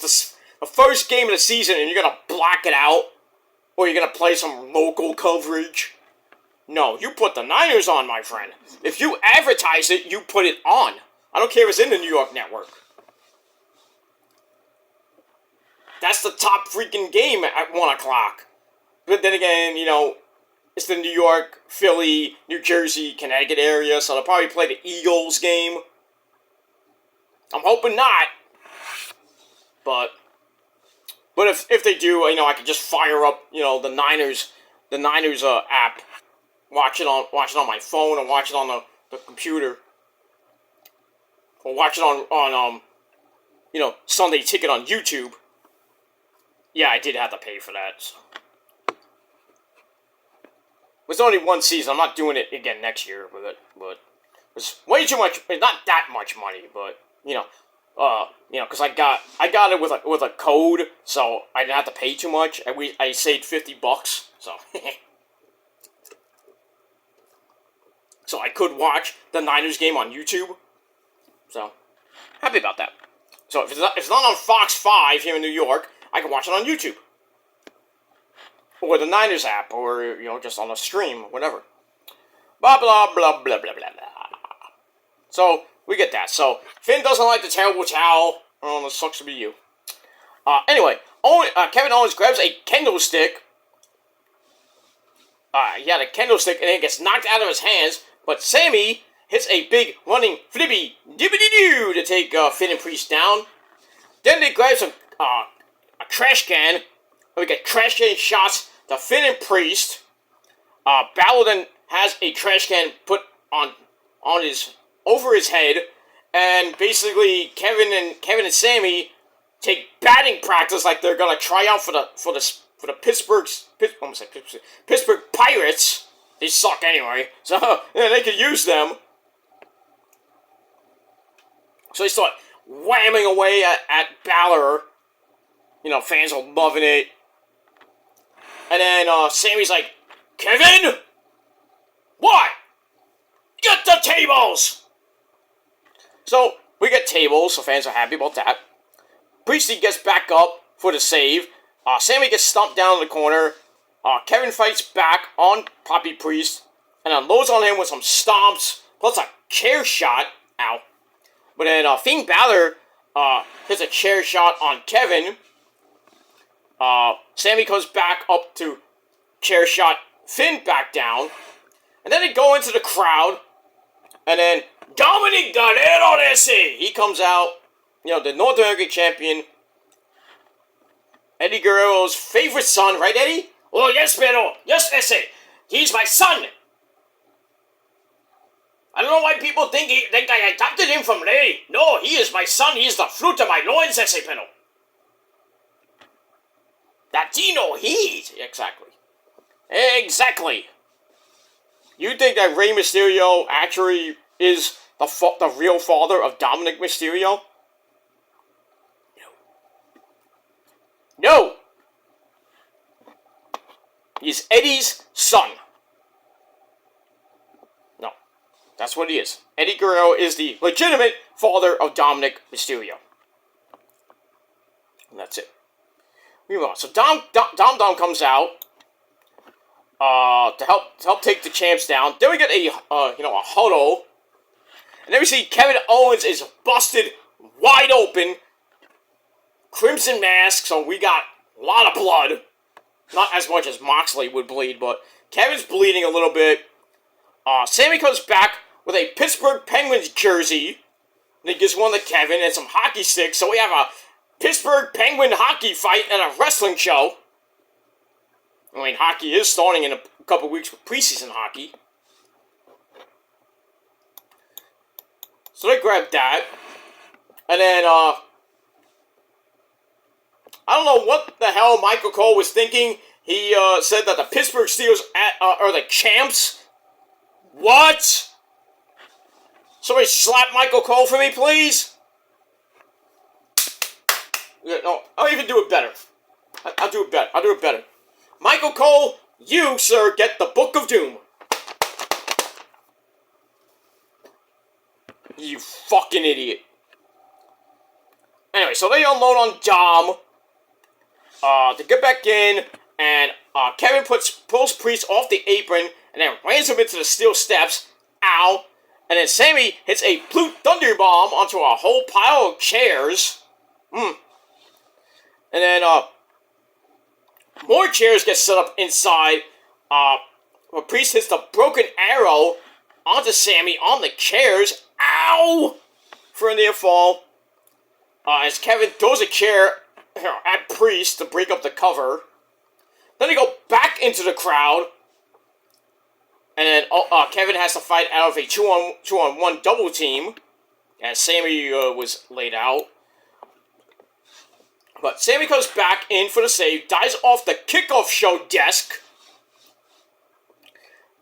the first game of the season, and you're gonna black it out, or you're gonna play some local coverage. No, you put the Niners on, my friend. If you advertise it, you put it on. I don't care if it's in the New York network. That's the top freaking game at 1 o'clock. But then again, you know, it's the New York, Philly, New Jersey, Connecticut area, so they'll probably play the Eagles game. I'm hoping not. But if they do, you know, I can just fire up, you know, the Niners app, watch it on my phone, or watch it on the computer, or watch it on you know, Sunday Ticket on YouTube. Yeah, I did have to pay for that. So. It was only one season. I'm not doing it again next year with it, but it's way too much. It's not that much money, but you know, because I got it with a code, so I didn't have to pay too much. I saved $50, so so I could watch the Niners game on YouTube. So happy about that. So if it's not on Fox 5 here in New York, I can watch it on YouTube. Or the Niners app, or, you know, just on a stream, whatever. Blah, blah, blah, blah, blah, blah, blah. So, we get that. So, Finn doesn't like the terrible towel. Oh, this sucks to be you. Anyway, Kevin Owens grabs a kendo stick. He had a kendo stick, and it gets knocked out of his hands. But Sammy hits a big running flippy dibbity-doo to take Finn and Priest down. Then they grab some a trash can. We get trash can shots to Finn and Priest. Balor then has a trash can put over his head, and basically Kevin and Sammy take batting practice like they're gonna try out for the Pittsburgh Pirates. They suck anyway, so yeah, they could use them. So they start whamming away at Balor. You know, fans are loving it. And then Sammy's like, Kevin? What? Get the tables! So, we get tables, so fans are happy about that. Priesty gets back up for the save. Sammy gets stomped down in the corner. Kevin fights back on Poppy Priest and unloads on him with some stomps, plus a chair shot. Ow. But then Finn Balor hits a chair shot on Kevin. Sammy comes back up to chair shot Finn back down. And then they go into the crowd. And then Dominic Guerrero, he comes out. You know, the North American champion. Eddie Guerrero's favorite son, right, Eddie? Oh, yes, pero. Yes, ese. He's my son. I don't know why people think I adopted him from Lady. No, he is my son. He is the fruit of my loins, ese, pero. Latino heat. Exactly. Exactly. You think that Rey Mysterio actually is the real father of Dominic Mysterio? No. He's Eddie's son. No. That's what he is. Eddie Guerrero is the legitimate father of Dominic Mysterio. And that's it. We move on. So Dom comes out to help take the champs down. Then we get a huddle, and then we see Kevin Owens is busted wide open, crimson mask. So we got a lot of blood, not as much as Moxley would bleed, but Kevin's bleeding a little bit. Sammy comes back with a Pittsburgh Penguins jersey, and he gives one to Kevin and some hockey sticks. So we have a Pittsburgh Penguin hockey fight at a wrestling show. I mean, hockey is starting in a couple weeks with preseason hockey. So they grabbed that. And then, I don't know what the hell Michael Cole was thinking. He said that the Pittsburgh Steelers are the champs. What? Somebody slap Michael Cole for me, please? Yeah, no, I'll even do it better. I'll do it better. Michael Cole, you, sir, get the Book of Doom. You fucking idiot. Anyway, so they unload on Dom. To get back in, and Kevin pulls Priest off the apron, and then rams him into the steel steps. Ow. And then Sammy hits a Blue Thunder Bomb onto a whole pile of chairs. And And then, more chairs get set up inside. Priest hits the broken arrow onto Sammy on the chairs. Ow! For a near fall. As Kevin throws a chair at Priest to break up the cover. Then they go back into the crowd. And then Kevin has to fight out of a 2-on-1 double team. As Sammy was laid out. But Sammy comes back in for the save, dies off the kickoff show desk,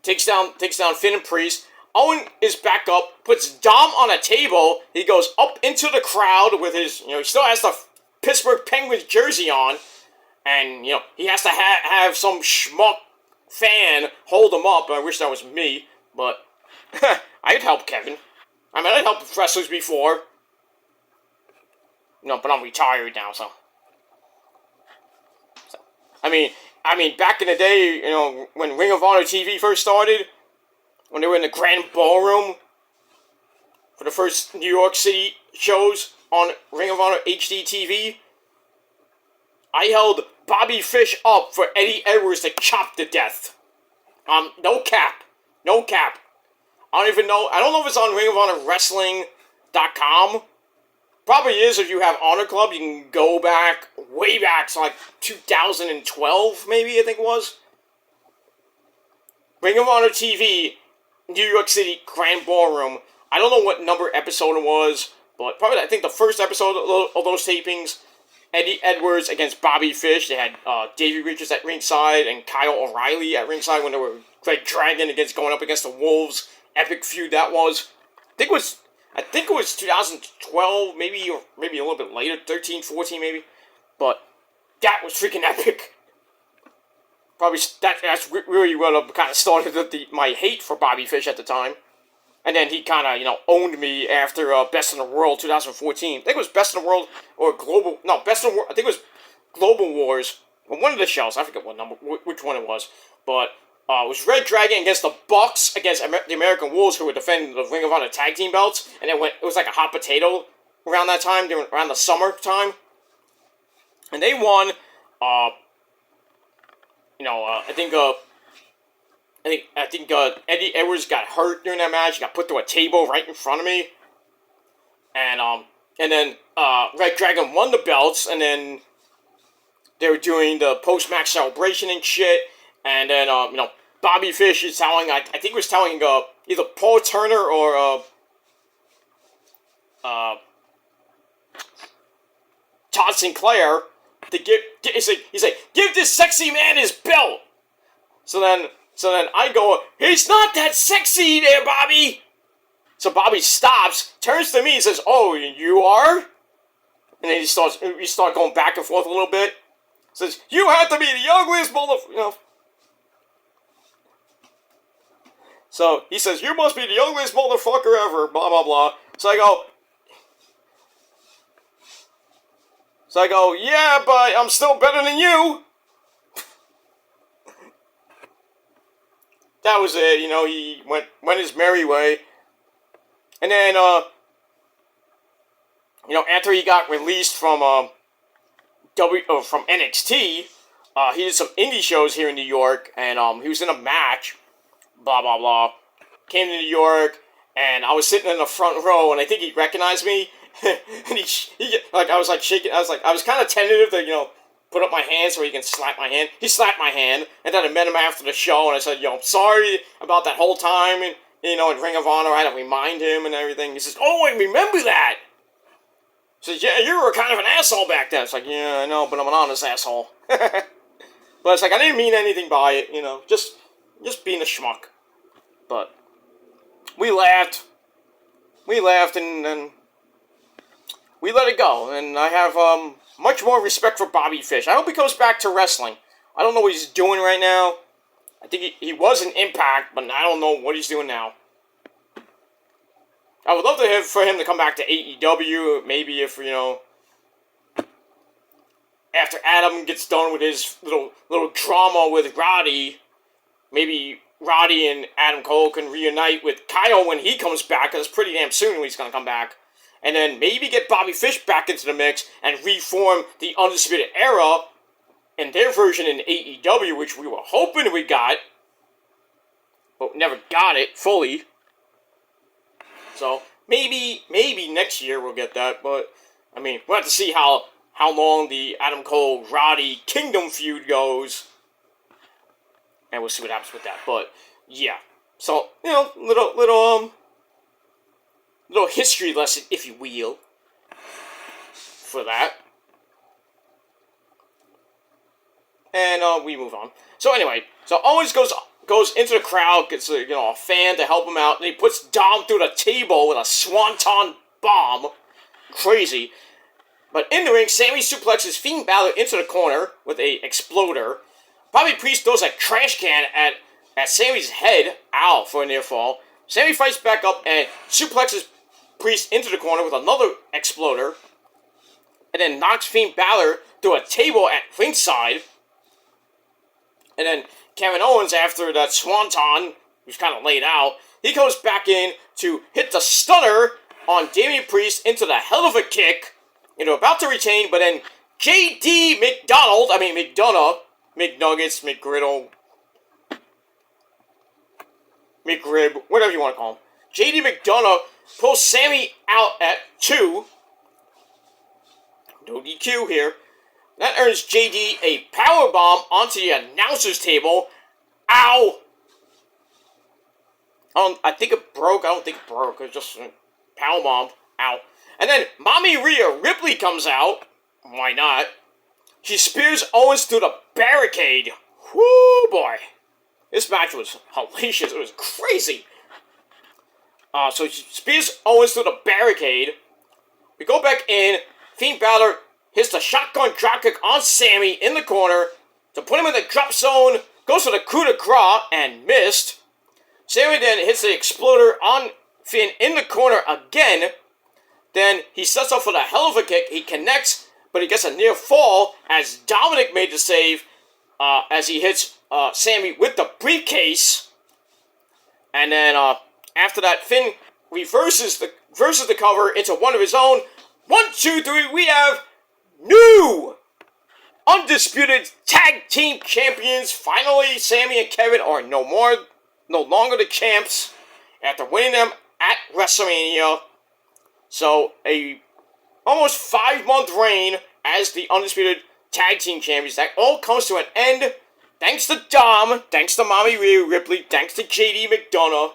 takes down Finn and Priest. Owen is back up, puts Dom on a table. He goes up into the crowd with his, he still has the Pittsburgh Penguins jersey on, and he has to have some schmuck fan hold him up. I wish that was me, but I'd help Kevin. I mean, I'd helped wrestlers before, but I'm retired now, so. I mean, back in the day, when Ring of Honor TV first started, when they were in the Grand Ballroom for the first New York City shows on Ring of Honor HD TV, I held Bobby Fish up for Eddie Edwards to chop to death. No cap. No cap. I don't know if it's on Ring of Honor Wrestling.com. Probably is if you have Honor Club. You can go back, way back, to like 2012, maybe, I think it was. Ring of Honor TV, New York City, Grand Ballroom. I don't know what number episode it was, but probably, I think the first episode of those tapings, Eddie Edwards against Bobby Fish. They had Davey Richards at ringside and Kyle O'Reilly at ringside when they were Red Dragon going up against the Wolves. Epic feud that was. I think it was 2012, maybe a little bit later, 13, 14 maybe. But that was freaking epic. Probably that's really what kind of started my hate for Bobby Fish at the time. And then he kind of, owned me after Best in the World 2014. I think it was Best in the World or Global. No, Best in the World. I think it was Global Wars. One of the shows. I forget which one it was. But it was Red Dragon against the Bucks against the American Wolves, who were defending the Ring of Honor tag team belts, and it was like a hot potato around that time, around the summer time, and they won. I think Eddie Edwards got hurt during that match. He got put through a table right in front of me, and then Red Dragon won the belts, and then they were doing the post-match celebration and shit. And then, Bobby Fish is telling, I think he was telling either Paul Turner or Todd Sinclair to he's like, give this sexy man his belt. So then I go, he's not that sexy there, Bobby. So Bobby stops, turns to me and says, oh, you are? And then we start going back and forth a little bit. Says, you have to be the ugliest motherfucker, So he says, you must be the ugliest motherfucker ever, blah, blah, blah. So I go, yeah, but I'm still better than you. That was it, he went his merry way. And then, after he got released from from NXT, he did some indie shows here in New York, and he was in a match. Blah, blah, blah. Came to New York, and I was sitting in the front row, and I think he recognized me. And I was like shaking. I was kind of tentative to, put up my hand so he can slap my hand. He slapped my hand, and then I met him after the show, and I said, I'm sorry about that whole time, and, in Ring of Honor, I had to remind him and everything. He says, oh, I remember that. He says, yeah, you were kind of an asshole back then. It's like, yeah, I know, but I'm an honest asshole. But it's like, I didn't mean anything by it, just being a schmuck. But we laughed, and then we let it go. And I have much more respect for Bobby Fish. I hope he goes back to wrestling. I don't know what he's doing right now. I think he was in Impact, but I don't know what he's doing now. I would love for him to come back to AEW. Maybe if after Adam gets done with his little drama with Roddy, maybe Roddy and Adam Cole can reunite with Kyle when he comes back, because it's pretty damn soon when he's going to come back. and then maybe get Bobby Fish back into the mix and reform the Undisputed Era in their version in AEW, which we were hoping we got, but never got it fully. So maybe next year we'll get that, but I mean, we'll have to see how long the Adam Cole Roddy Kingdom feud goes, and we'll see what happens with that. But yeah, so little history lesson, if you will, for that. And we move on. So anyway, so Owens goes into the crowd, gets a fan to help him out, and he puts Dom through the table with a swanton bomb. Crazy. But in the ring, Sammy suplexes Fiend Balor into the corner with a exploder. Bobby Priest throws a trash can at Sammy's head. Ow, for a near fall. Sammy fights back up and suplexes Priest into the corner with another exploder. And then knocks Fiend Balor through a table at ringside. And then Kevin Owens, after that swanton, who's kind of laid out, he goes back in to hit the stunner on Damian Priest into the hell of a kick. About to retain, but then J.D. McDonough, McNuggets, McGriddle, McRib, whatever you want to call him. J.D. McDonough pulls Sammy out at 2. No DQ here. That earns J.D. a powerbomb onto the announcer's table. Ow! I think it broke. I don't think it broke. It just powerbomb. Ow. And then Mommy Rhea Ripley comes out. Why not? She spears Owens through the barricade. Whoo, boy. This match was hellacious. It was crazy. So she spears Owens through the barricade. We go back in. Fiend Balor hits the shotgun dropkick on Sammy in the corner to put him in the drop zone. Goes for the coup de grace and missed. Sammy then hits the exploder on Finn in the corner again. Then he sets up for the hell of a kick. He connects, but he gets a near fall as Dominic made the save as he hits Sammy with the briefcase. And then after that, Finn reverses the cover into one of his own. 1, 2, 3, we have new undisputed tag team champions. Finally, Sammy and Kevin are no longer the champs after winning them at WrestleMania. So, a almost 5-month reign as the undisputed tag team champions. That all comes to an end thanks to Dom, thanks to Mommy Rhea Ripley, thanks to JD McDonough.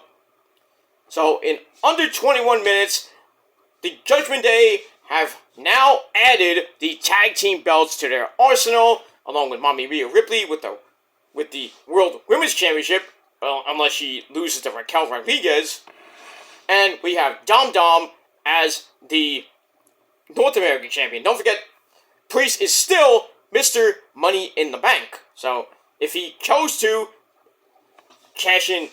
So, in under 21 minutes, the Judgment Day have now added the tag team belts to their arsenal, along with Mommy Rhea Ripley with the World Women's Championship, well, unless she loses to Raquel Rodriguez. And we have Dom as the North American champion. Don't forget, Priest is still Mr. Money in the Bank. So, if he chose to cash in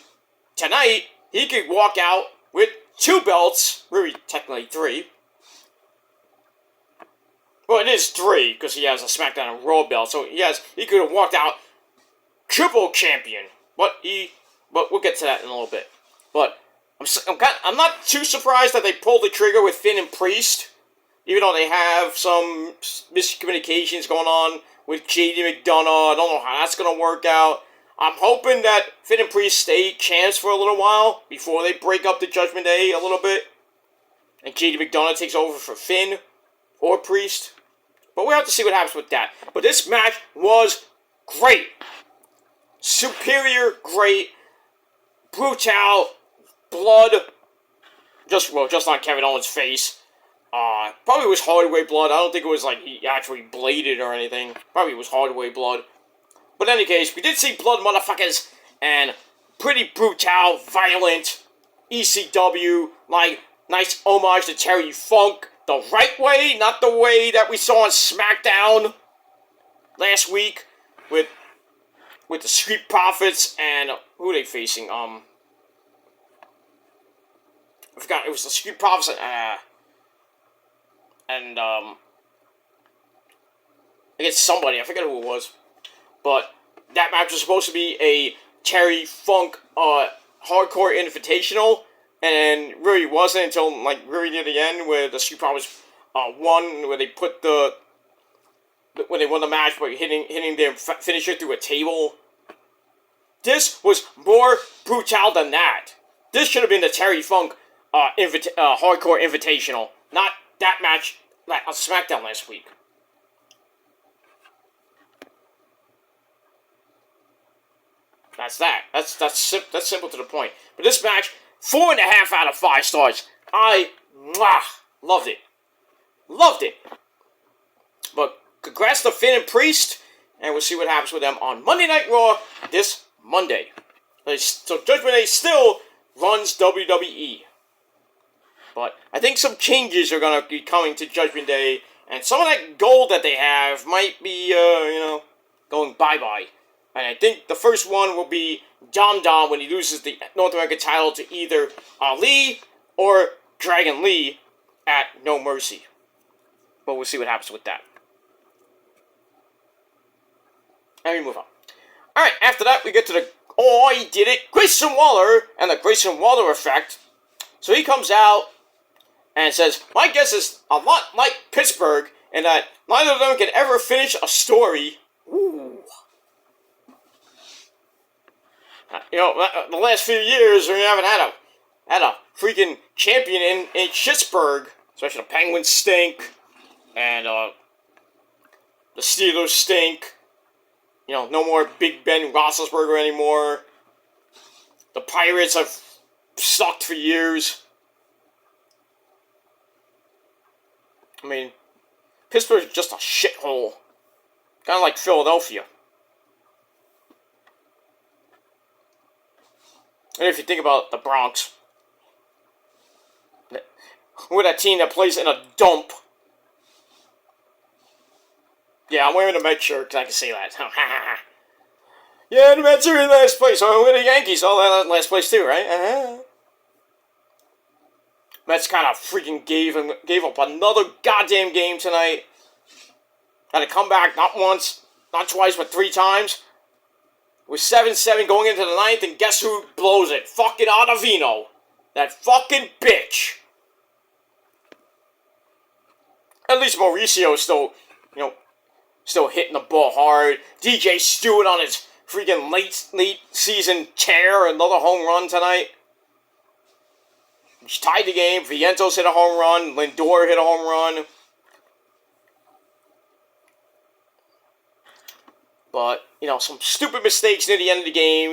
tonight, he could walk out with 2 belts, really technically 3. Well, it is 3, because he has a SmackDown and Raw belt, so he could have walked out triple champion. But we'll get to that in a little bit. But I'm not too surprised that they pulled the trigger with Finn and Priest, even though they have some miscommunications going on with JD McDonough. I don't know how that's going to work out. I'm hoping that Finn and Priest stay champs for a little while before they break up the Judgment Day a little bit, and JD McDonough takes over for Finn or Priest. But we'll have to see what happens with that. But this match was great. Superior, great, brutal, blood, just on Kevin Owens' face. Probably was hardware blood. I don't think it was like he actually bladed or anything. Probably was hardware blood. But in any case, we did see blood, motherfuckers, and pretty brutal, violent ECW, like nice homage to Terry Funk, the right way, not the way that we saw on SmackDown last week with the Street Profits and who are they facing? I forgot, it was the Street Profits and against somebody, I forget who it was. But that match was supposed to be a Terry Funk Hardcore Invitational, and really wasn't until like really near the end where the Street Profits won, where they put when they won the match by hitting their finisher through a table. This was more brutal than that. This should have been the Terry Funk Hardcore Invitational, not that match on SmackDown last week. That's that. That's simple to the point. But this match, 4.5 out of 5 stars. I loved it. Loved it. But congrats to Finn and Priest, and we'll see what happens with them on Monday Night Raw this Monday. So Judgment Day still runs WWE. But I think some changes are going to be coming to Judgment Day, and some of that gold that they have might be, going bye-bye. And I think the first one will be Dom when he loses the North American title to either Ali or Dragon Lee at No Mercy. But we'll see what happens with that. And we move on. Alright, after that we get to the I Did It, Grayson Waller and the Grayson Waller effect. So he comes out and says, my guess is a lot like Pittsburgh in that neither of them can ever finish a story. Ooh. The last few years we haven't had a freaking champion in Pittsburgh. Especially the Penguins stink, and the Steelers stink. No more Big Ben Roethlisberger anymore. The Pirates have sucked for years. I mean, Pittsburgh's just a shithole. Kind of like Philadelphia. And if you think about the Bronx, we're that team that plays in a dump. Yeah, I'm wearing a Mets shirt because I can say that. Yeah, the Mets are in last place. So we're the Yankees. All that last place too, right? Mets kind of freaking gave up another goddamn game tonight. Had to come back not once, not twice, but 3 times. We're 7-7 going into the 9th, and guess who blows it? Fucking Ottavino. That fucking bitch. At least Mauricio is still hitting the ball hard. DJ Stewart on his freaking late season tear. Another home run tonight. He's tied the game. Vientos hit a home run. Lindor hit a home run. But, some stupid mistakes near the end of the game.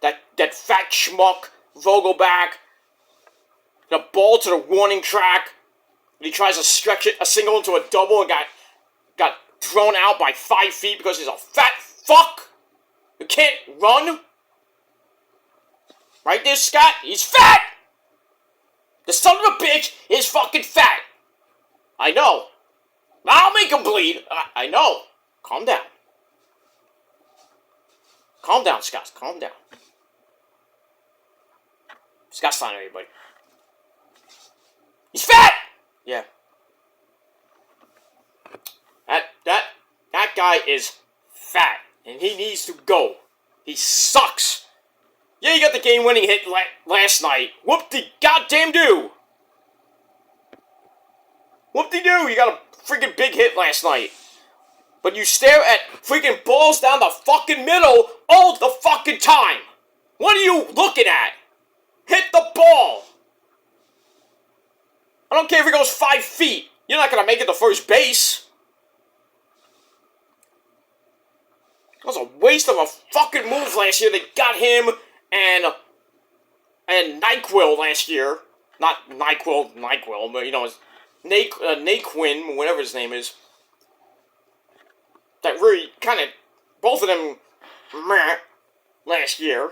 That fat schmuck, Vogelback. The ball to the warning track. And he tries to stretch it, a single into a double, and got thrown out by 5 feet because he's a fat fuck. You can't run. Right there, Scott? He's fat! The son of a bitch is fucking fat. I know. I'll make him bleed. I know. Calm down. Calm down, Scott. Calm down. Scott's fine, everybody. He's fat! Yeah. That guy is fat. And he needs to go. He sucks. Yeah, you got the game-winning hit last night. Whoop-de-goddamn-do. Whoop-de-doo. You got a freaking big hit last night. But you stare at freaking balls down the fucking middle all the fucking time. What are you looking at? Hit the ball. I don't care if it goes 5 feet. You're not going to make it to first base. It was a waste of a fucking move last year. They got him and NyQuil last year. Not NyQuil, but it's Naquin, whatever his name is. That really kind of, both of them, last year.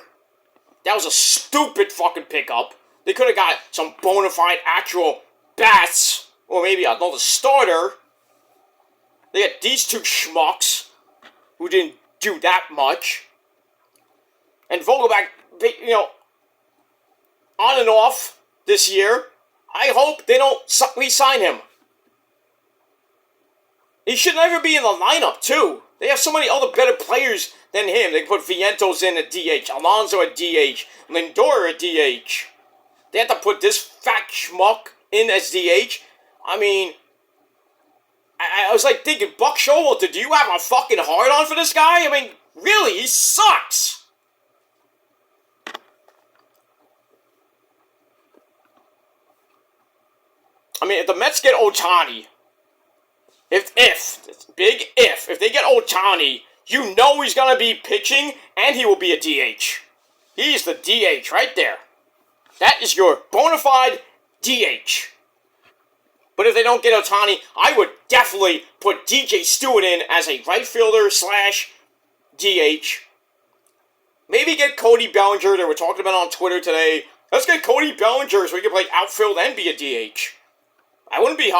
That was a stupid fucking pickup. They could have got some bona fide actual bats, or maybe another starter. They got these 2 schmucks who didn't do that much. And Vogelback, on and off this year. I hope they don't re-sign him. He should never be in the lineup, too. They have so many other better players than him. They put Vientos in at DH, Alonso at DH, Lindor at DH. they have to put this fat schmuck in as DH. I mean, I was like thinking, Buck Showalter, do you have a fucking hard-on for this guy? I mean, really, he sucks. I mean, if the Mets get Ohtani, if they get Ohtani, you know he's going to be pitching, and he will be a DH. He's the DH right there. That is your bona fide DH. But if they don't get Ohtani, I would definitely put DJ Stewart in as a right fielder / DH. Maybe get Cody Bellinger that we're talking about on Twitter today. Let's get Cody Bellinger so he can play outfield and be a DH. I would be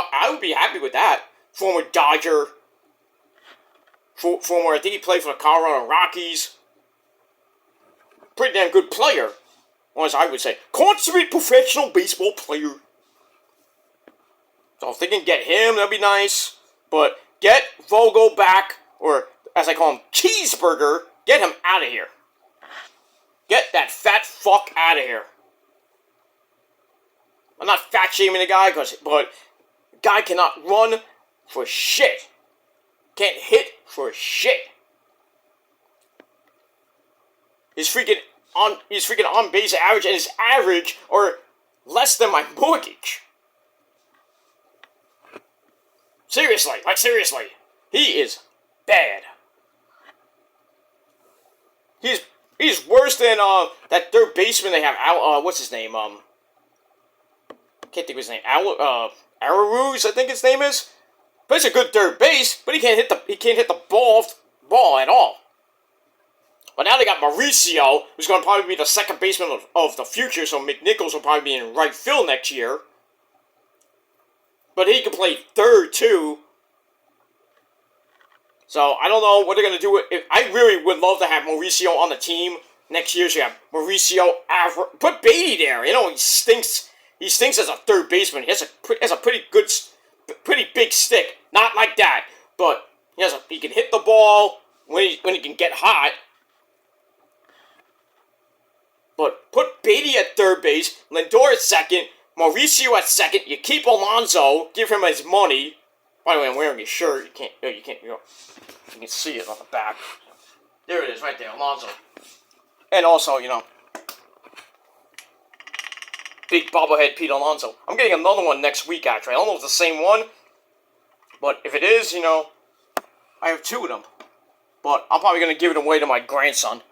happy with that. Former Dodger. Former, I think he played for the Colorado Rockies. Pretty damn good player. As I would say. Consummate professional baseball player. So if they can get him, that'd be nice. But get Vogel back, or as I call him, Cheeseburger. Get him out of here. Get that fat fuck out of here. I'm not fat shaming the guy, but the guy cannot run for shit. Can't hit for shit. His freaking on base average and his average are less than my mortgage. Seriously, he is bad. He's worse than that third baseman they have. What's his name? Can't think of his name. Araruz, I think his name is. But he's a good third base, but he can't hit the ball at all. But now they got Mauricio, who's going to probably be the second baseman of the future, so McNichols will probably be in right field next year. But he can play third, too. So, I don't know what they're going to do. I really would love to have Mauricio on the team next year. So you have Mauricio, put Beatty there. You know, he stinks. He stinks as a third baseman. He has a pretty big stick. Not like that. But he can hit the ball when he can get hot. But put Beatty at third base, Lindor at second, Mauricio at second. You keep Alonso, give him his money. By the way, I'm wearing his shirt. You can see it on the back. There it is, right there, Alonso. And also, big bobblehead Pete Alonso. I'm getting another one next week, actually. I don't know if it's the same one, but if it is, I have two of them. But I'm probably going to give it away to my grandson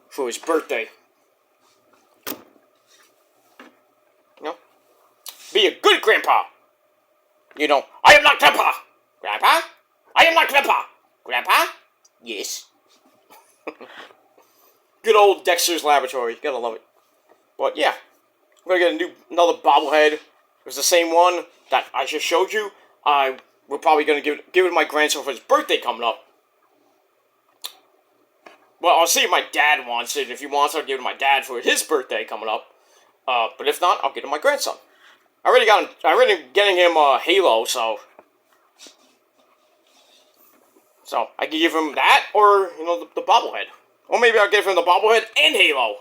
for his birthday. Be a good grandpa. I am not grandpa. Grandpa? I am not grandpa. Grandpa? Yes. Good old Dexter's Laboratory. You gotta love it. But yeah, we're gonna get another bobblehead. It was the same one that I just showed you. We're probably gonna give it to my grandson for his birthday coming up. Well, I'll see if my dad wants it. If he wants it, I'll give it to my dad for his birthday coming up. But if not, I'll give it to my grandson. I already getting him Halo, so I can give him that, or the bobblehead, or maybe I'll give him the bobblehead and Halo.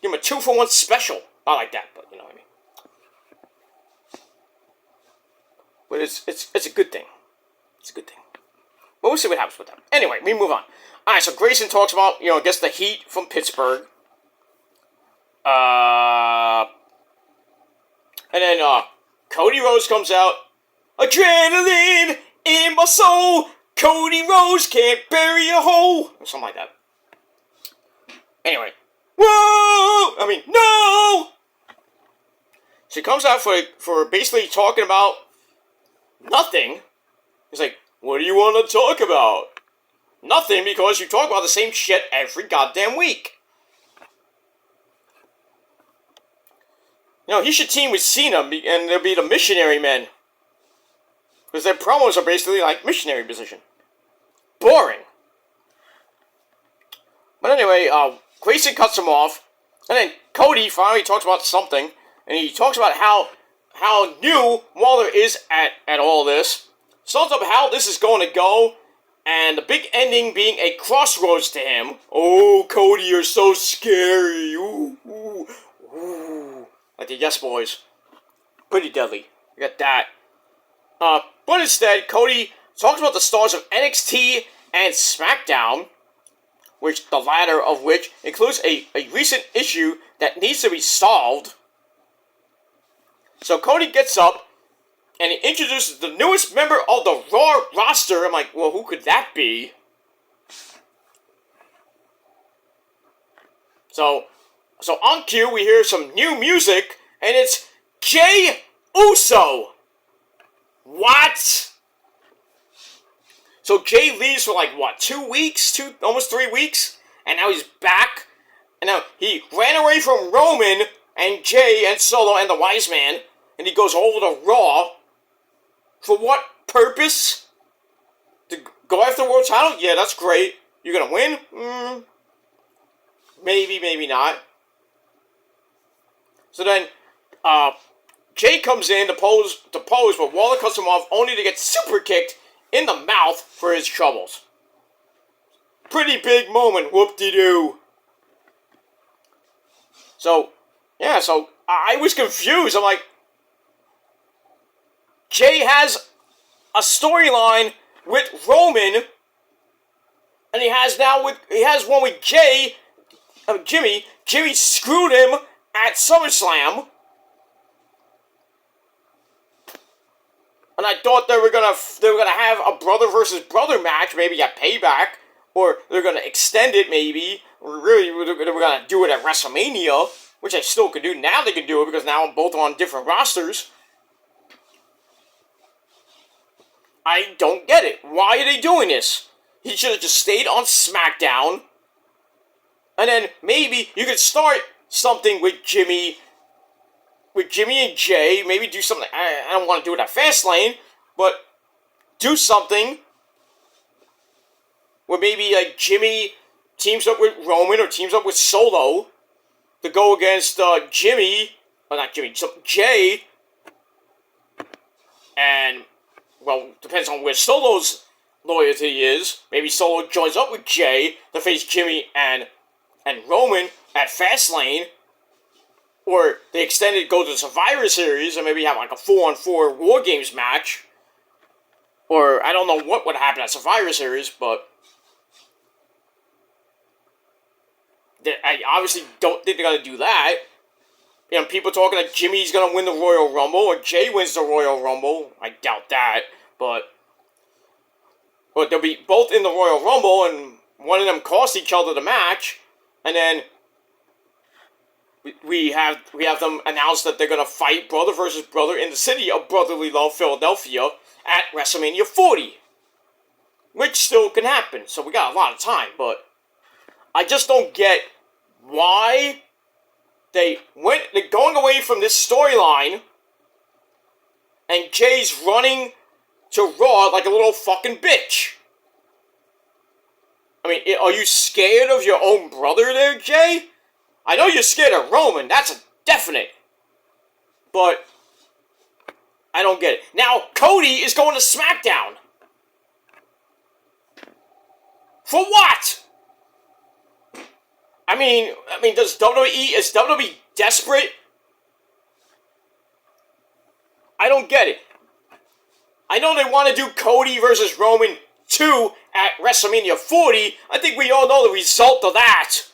Give him a 2-for-1 special. Not like that, but you know what I mean. But it's a good thing. It's a good thing. But we'll see what happens with that. Anyway, we move on. All right, so Grayson talks about gets the heat from Pittsburgh. And then Cody Rhodes comes out. Adrenaline in my soul. Cody Rhodes can't bury a hole. Or something like that. Anyway. Whoa! No! So he comes out for basically talking about nothing. He's like, what do you want to talk about? Nothing, because you talk about the same shit every goddamn week. He should team with Cena, and they'll be the missionary men. Because their promos are basically like missionary position. Boring. But anyway, Grayson cuts him off, and then Cody finally talks about something, and he talks about how new Waller is at all this. Sums up how this is going to go, and the big ending being a crossroads to him. Oh, Cody, you're so scary. Ooh, ooh, ooh. like the Yes Boys. Pretty deadly. You got that. But instead, Cody talks about the stars of NXT and SmackDown, which the latter of which includes a recent issue that needs to be solved. So Cody gets up and he introduces the newest member of the Raw roster. I'm like, well, who could that be? So on cue, we hear some new music, and it's Jey Uso. What? So Jey leaves for 2 weeks? Almost 3 weeks? And now he's back. And now he ran away from Roman and Jey and Solo and the Wise Man. And he goes over to Raw. For what purpose? To go after the world title? Yeah, that's great. You're gonna win? Maybe, maybe not. So then, Jey comes in to pose, but Waller cuts him off only to get super kicked in the mouth for his troubles. Pretty big moment, whoop-de-doo. So I was confused. I'm like, Jey has a storyline with Roman, and he has one with Jimmy. Jimmy screwed him at SummerSlam. And I thought they were gonna have a brother versus brother match, maybe at Payback, or they're gonna extend it maybe, or really they were gonna do it at WrestleMania, which I still could do. Now they can do it because now both are on different rosters. I don't get it. Why are they doing this? He should have just stayed on SmackDown, and then maybe you could start something with Jimmy and Jey. Maybe do something. I don't want to do it at Fastlane, but do something where maybe Jimmy teams up with Roman or teams up with Solo to go against Jey, and depends on where Solo's loyalty is. Maybe Solo joins up with Jey to face Jimmy and Roman at Fastlane. Or they extended go to the Survivor Series and maybe have a 4-on-4 War Games match. Or I don't know what would happen at Survivor Series, but I obviously don't think they're going to do that. People talking that Jimmy's going to win the Royal Rumble or Jey wins the Royal Rumble. I doubt that, but they'll be both in the Royal Rumble and one of them cost each other the match, and then we have them announce that they're going to fight brother versus brother in the city of brotherly love, Philadelphia, at WrestleMania 40. Which still can happen, so we got a lot of time, but I just don't get why they're going away from this storyline, and Jey's running to Raw like a little fucking bitch. I mean, are you scared of your own brother there, Jey? I know you're scared of Roman, that's a definite. But I don't get it. Now, Cody is going to SmackDown. For what? I mean, is WWE desperate? I don't get it. I know they want to do Cody versus Roman 2 at WrestleMania 40. I think we all know the result of that.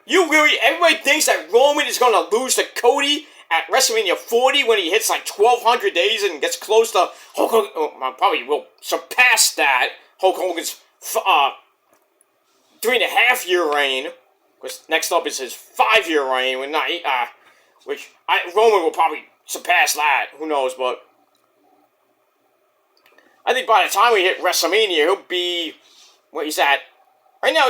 Everybody thinks that Roman is going to lose to Cody at WrestleMania 40 when he hits 1,200 days and gets close to Hulk Hogan. Probably will surpass that. Hulk Hogan's 3.5-year reign. Because next up is his 5-year reign. Roman will probably surpass that. Who knows, but I think by the time we hit WrestleMania, he'll be, what he's at. Right now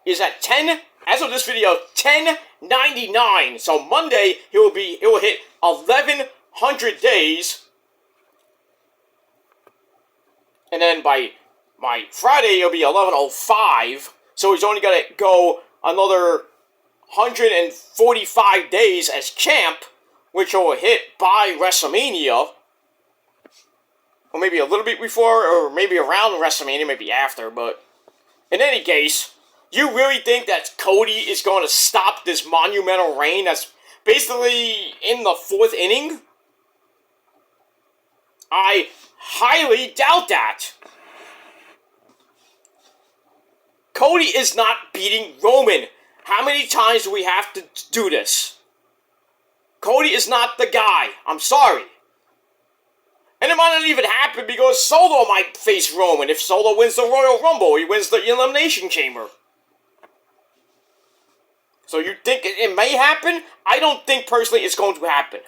he's at 10. As of this video, 1099. So Monday he will hit 1,100 days, and then by Friday it'll be 1105. So he's only got to go another 145 days as champ, which will hit by WrestleMania, or maybe a little bit before, or maybe around WrestleMania, maybe after. But in any case, you really think that Cody is going to stop this monumental reign that's basically in the 4th inning? I highly doubt that. Cody is not beating Roman. How many times do we have to do this? Cody is not the guy. I'm sorry. And it might not even happen because Solo might face Roman. If Solo wins the Royal Rumble, he wins the Elimination Chamber. So you think it may happen? I don't think personally it's going to happen.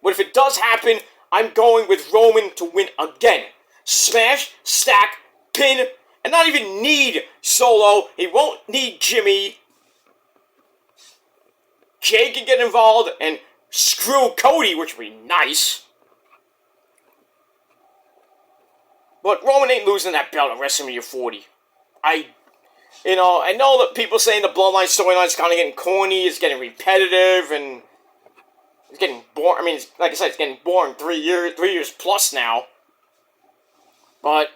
But if it does happen, I'm going with Roman to win again. Smash, stack, pin, and not even need Solo. He won't need Jimmy. Jay can get involved and screw Cody, which would be nice. But Roman ain't losing that belt at WrestleMania 40. I know that people saying the Bloodline storyline is kind of getting corny, it's getting repetitive, and it's getting boring. I mean, like I said, it's getting boring 3 years plus now. But,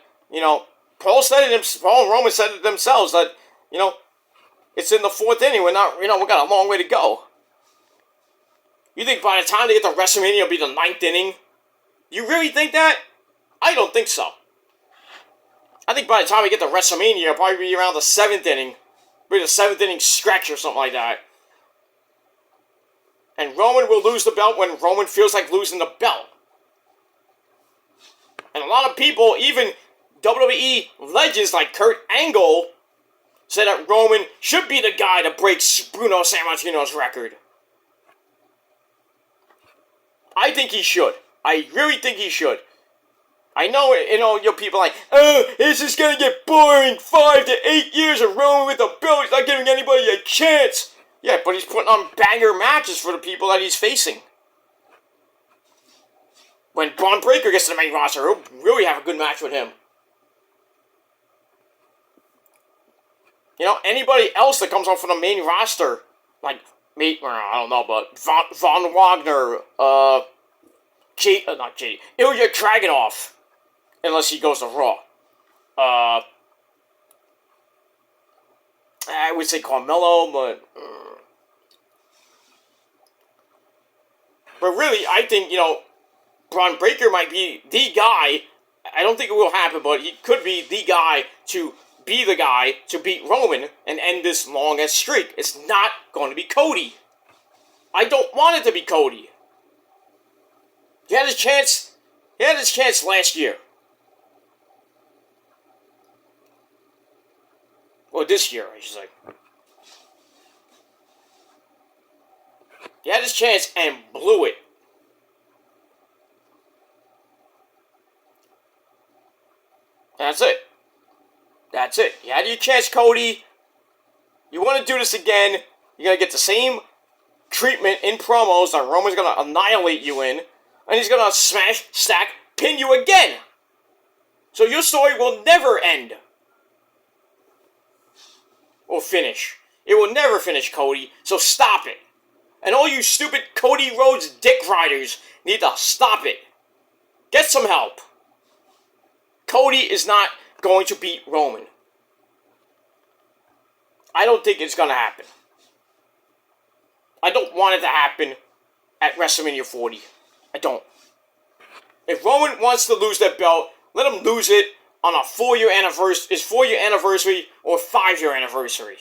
Paul and Roman said it themselves that, it's in the 4th inning. We got a long way to go. You think by the time they get to WrestleMania, it'll be the 9th inning? You really think that? I don't think so. I think by the time we get to WrestleMania, it'll probably be around the 7th inning. Maybe the 7th inning stretch or something like that. And Roman will lose the belt when Roman feels like losing the belt. And a lot of people, even WWE legends like Kurt Angle, said that Roman should be the guy to break Bruno Sammartino's record. I think he should. I really think he should. I know, people are like, this is gonna get boring. 5 to 8 years of Roman with the belt. He's not giving anybody a chance. Yeah, but he's putting on banger matches for the people that he's facing. When Braun Breaker gets to the main roster, he'll really have a good match with him. Anybody else that comes off from the main roster, like me, I don't know, but Von Wagner, Ilya Dragunov, unless he goes to Raw. I would say Carmelo, but really, I think, Braun Breaker might be the guy. I don't think it will happen, but he could be the guy to beat Roman and end this long-ass streak. It's not going to be Cody. I don't want it to be Cody. He had his chance last year. Or this year, I should say. He had his chance and blew it. That's it. That's it. You had your chance, Cody. You want to do this again, you're going to get the same treatment in promos that Roman's going to annihilate you in, and he's going to smash, stack, pin you again. So your story will never end. Or finish. It will never finish, Cody, so stop it. And all you stupid Cody Rhodes dick riders need to stop it. Get some help. Cody is not going to beat Roman. I don't think it's going to happen. I don't want it to happen at WrestleMania 40. I don't. If Roman wants to lose that belt, let him lose it on a 4-year anniversary, his 4-year anniversary or 5-year anniversary.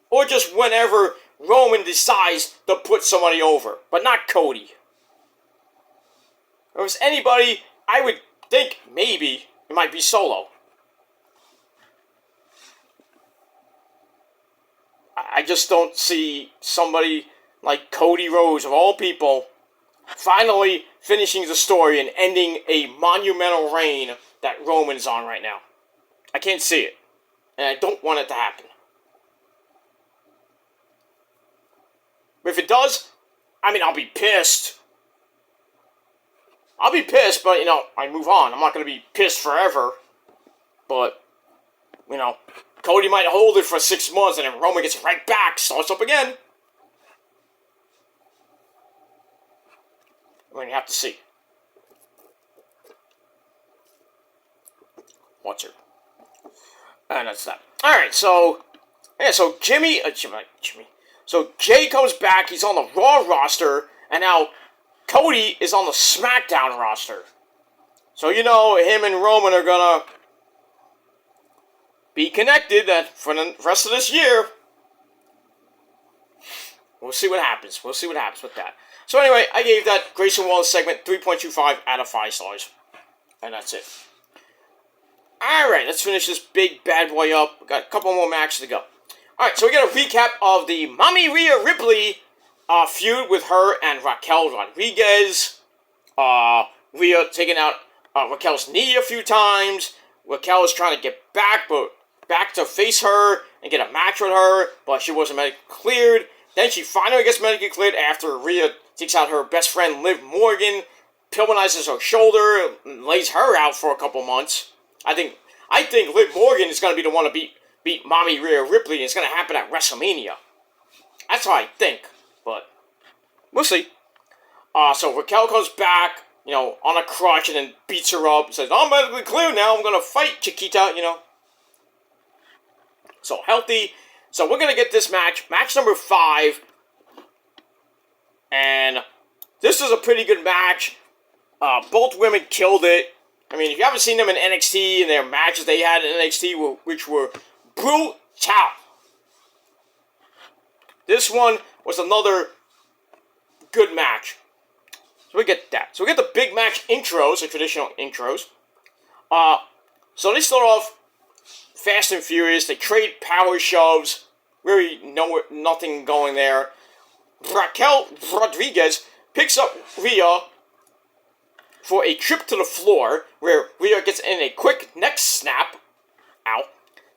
Or just whenever Roman decides to put somebody over, but not Cody. If it's anybody, I would think maybe it might be Solo. I just don't see somebody like Cody Rhodes, of all people, finally finishing the story and ending a monumental reign that Roman's on right now. I can't see it. And I don't want it to happen. But if it does, I'll be pissed. I'll be pissed, but, I move on. I'm not going to be pissed forever. But, Cody might hold it for 6 months and then Roman gets right back, starts up again. We're going to have to see. Watch it. And that's that. Alright, so, Yeah, so Jimmy. So Jay comes back. He's on the Raw roster, and now Cody is on the SmackDown roster. So you know him and Roman are gonna be connected for the rest of this year. We'll see what happens. We'll see what happens with that. So anyway, I gave that Grayson Waller segment 3.25 out of 5 stars. And that's it. Alright, let's finish this big bad boy up. We've got a couple more matches to go. Alright, so we got a recap of the Mommy Rhea Ripley feud with her and Raquel Rodriguez. Rhea taking out Raquel's knee a few times. Raquel is trying to get back to face her and get a match with her, but she wasn't medically cleared. Then she finally gets medically cleared after Rhea takes out her best friend Liv Morgan, pulverizes her shoulder, and lays her out for a couple months. I think Liv Morgan is going to be the one to beat Mommy Rhea Ripley, and it's going to happen at WrestleMania. That's what I think, but we'll see. So Raquel comes back, on a crutch, and then beats her up and says, I'm medically clear now, I'm going to fight, Chiquita, So healthy. So we're going to get this match number 5. And this is a pretty good match. Both women killed it. I mean, if you haven't seen them in NXT and their matches they had in NXT, which were brutal. This one was another good match. So we get that. So we get the big match intros, the traditional intros. So they start off fast and furious. They trade power shoves. Really nothing going there. Raquel Rodriguez picks up Rhea for a trip to the floor, where Rhea gets in a quick neck snap. Ow.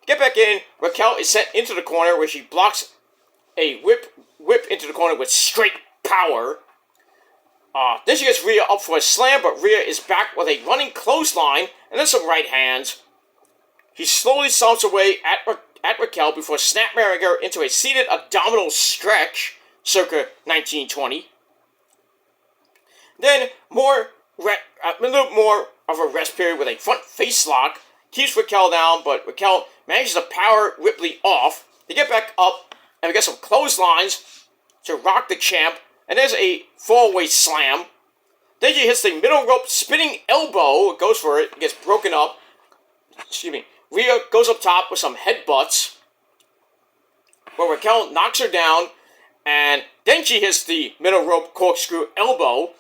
Get back in. Raquel is sent into the corner, where she blocks a whip into the corner with straight power. Then she gets Rhea up for a slam, but Rhea is back with a running clothesline and then some right hands. He slowly stomps away at Raquel before snap-marrying her into a seated abdominal stretch, circa 1920. Then a little more of a rest period with a front face lock. Keeps Raquel down, but Raquel manages to power Ripley off. They get back up, and we get some clotheslines to rock the champ. And there's a fall-away slam. Then she hits the middle rope spinning elbow. Goes for it. Gets broken up. Rhea goes up top with some headbutts, where Raquel knocks her down. And then she hits the middle rope corkscrew elbow.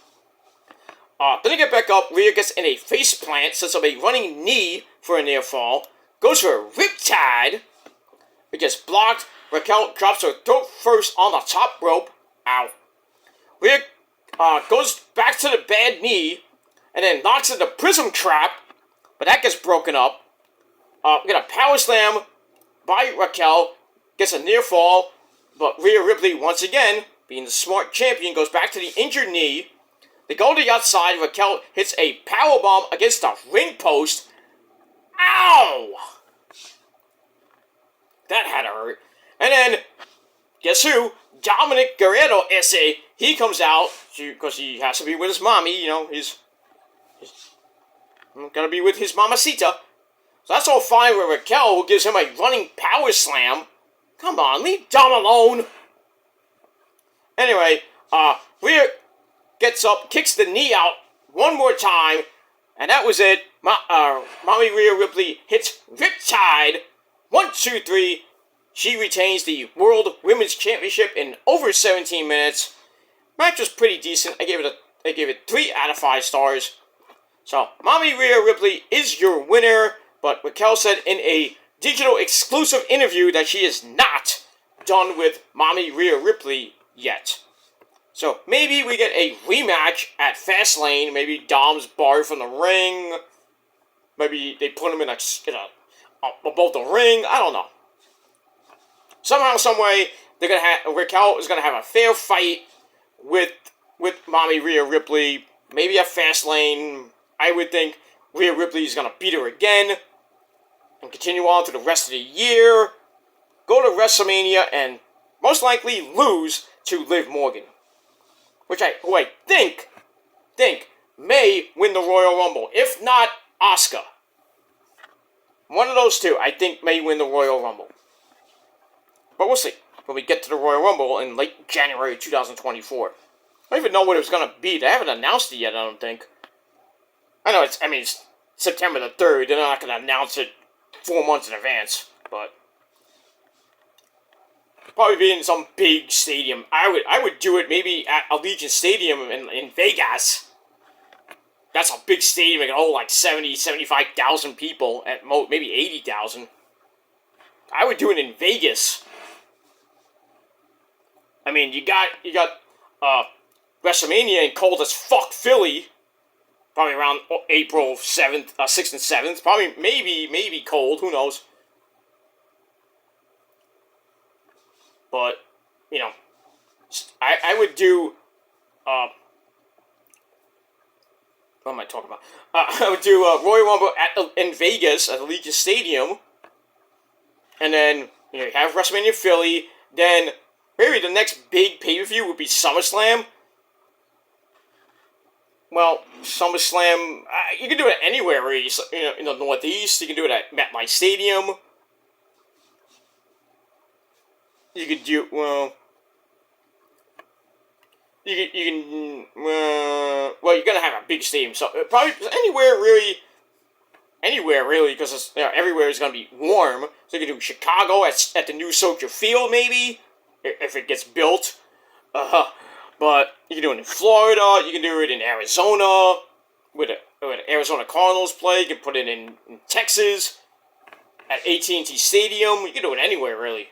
Then they get back up. Rhea gets in a face plant, sets up a running knee for a near fall. Goes for a riptide. It gets blocked. Raquel drops her throat first on the top rope. Ow. Rhea goes back to the bad knee, and then knocks in the prism trap, but that gets broken up. We get a power slam by Raquel, gets a near fall, but Rhea Ripley, once again, being the smart champion, goes back to the injured knee. They go to the outside. Raquel hits a powerbomb against the ring post. Ow! That had to hurt. And then, guess who? Dominic Guerrero S.A. He comes out, because he has to be with his mommy, he's gonna be with his mamacita. So that's all fine with Raquel, who gives him a running power slam. Come on, leave Dom alone. Anyway, Rhea gets up, kicks the knee out one more time, and that was it. Mommy Rhea Ripley hits Riptide. 1, 2, 3. She retains the World Women's Championship in over 17 minutes. Match was pretty decent. I gave it 3 out of 5 stars. So, Mommy Rhea Ripley is your winner, but Raquel said in a digital exclusive interview that she is not done with Mommy Rhea Ripley yet. So, maybe we get a rematch at Fastlane. Maybe Dom's barred from the ring. Maybe they put him in above the ring. I don't know. Somehow, someway, Raquel is gonna have a fair fight with Mommy Rhea Ripley. Maybe at Fastlane. I would think Rhea Ripley is gonna beat her again and continue on to the rest of the year. Go to WrestleMania and most likely lose to Liv Morgan, who I think may win the Royal Rumble. If not, Asuka. One of those two, I think, may win the Royal Rumble. But we'll see when we get to the Royal Rumble in late January 2024. I don't even know what it was going to be. They haven't announced it yet, I don't think. I know it's September the 3rd. They're not going to announce it 4 months in advance. But probably be in some big stadium. I would do it maybe at Allegiant Stadium in Vegas. That's a big stadium. It can hold like 75,000 people at maybe 80,000. I would do it in Vegas. I mean, you got WrestleMania in cold as fuck Philly. Probably around April 7th, 6th and 7th. Probably, maybe cold. Who knows? But, you know, I would do, what am I talking about? I would do Royal Rumble in Vegas at Allegiant Stadium. And then, you know, you have WrestleMania Philly. Then, maybe the next big pay-per-view would be SummerSlam. Well, SummerSlam, you can do it anywhere, really. You know, in the Northeast, you can do it at MetLife Stadium. You could do, well, you can, well, you're gonna have a big stadium, so probably anywhere really, because it's, you know, everywhere is gonna be warm. So you can do Chicago at the new Soldier Field, maybe, if it gets built. But you can do it in Florida. You can do it in Arizona, with Arizona Cardinals play. You can put it in Texas at AT&T Stadium. You can do it anywhere, really.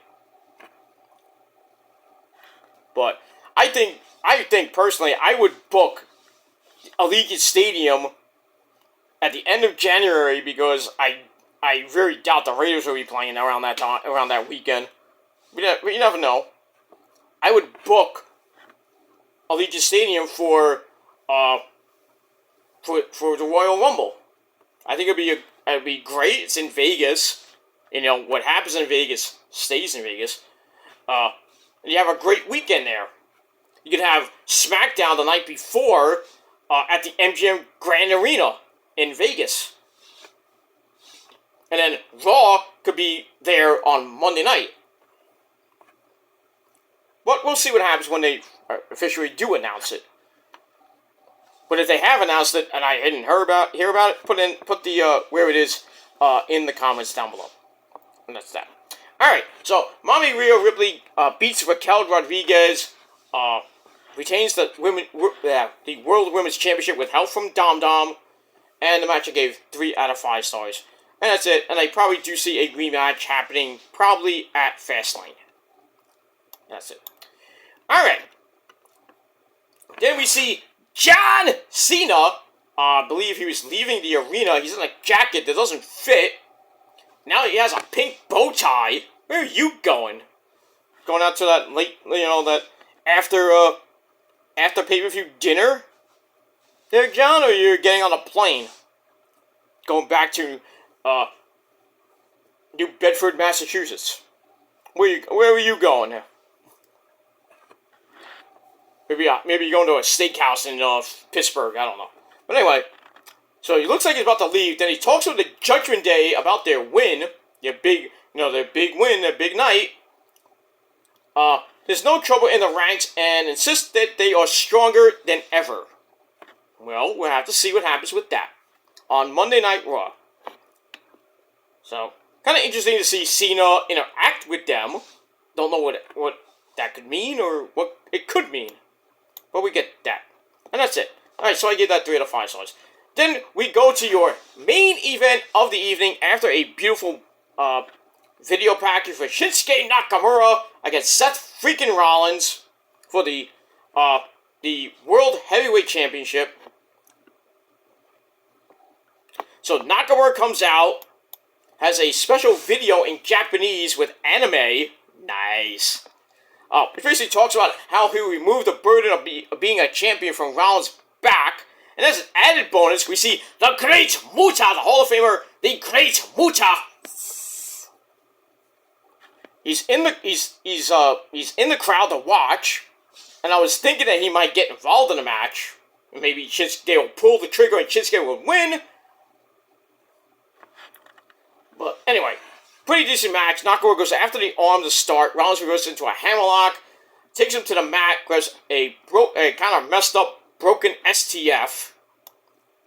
But I think personally, I would book Allegiant Stadium at the end of January because I very doubt the Raiders will be playing around that time, around that weekend. You never know. I would book Allegiant Stadium for the Royal Rumble. I think it'd be great. It's in Vegas. You know, what happens in Vegas stays in Vegas. And you have a great weekend there. You can have SmackDown the night before at the MGM Grand Arena in Vegas. And then Raw could be there on Monday night. But we'll see what happens when they officially do announce it. But if they have announced it and I didn't hear about it, put the where it is in the comments down below. And that's that. Alright, so Mommy Rhea Ripley beats Raquel Rodriguez, retains the World Women's Championship with help from Dom Dom, and the match I gave 3 out of 5 stars. And that's it, and I probably do see a rematch happening probably at Fastlane. That's it. Alright. Then we see John Cena. I believe he was leaving the arena. He's in a jacket that doesn't fit. Now he has a pink bow tie. Where are you going? Going out to that late, that after pay-per-view dinner? There, John, or you're getting on a plane? Going back to, New Bedford, Massachusetts. Where were you going? Maybe you're going to a steakhouse in Pittsburgh. I don't know. But anyway, so he looks like he's about to leave. Then he talks with the Judgement Day about their win, their big win, their big night. There's no trouble in the ranks and insists that they are stronger than ever. Well, we'll have to see what happens with that on Monday Night Raw. So, kind of interesting to see Cena interact with them. Don't know what that could mean or what it could mean. But we get that. And that's it. Alright, so I give that 3 out of 5 stars. Then we go to your main event of the evening after a beautiful video package for Shinsuke Nakamura against Seth freaking Rollins for the World Heavyweight Championship. So Nakamura comes out, has a special video in Japanese with anime. Nice. It basically talks about how he removed the burden of being a champion from Rollins' back. And as an added bonus, we see the Great Muta, the Hall of Famer, the Great Muta. He's in the crowd to watch, and I was thinking that he might get involved in the match. Maybe Shinsuke will pull the trigger and Shinsuke will win. But anyway, pretty decent match. Nakamura goes after the arm to start. Rollins reverses into a hammerlock. Takes him to the mat. Grabs a kind of messed up, broken STF.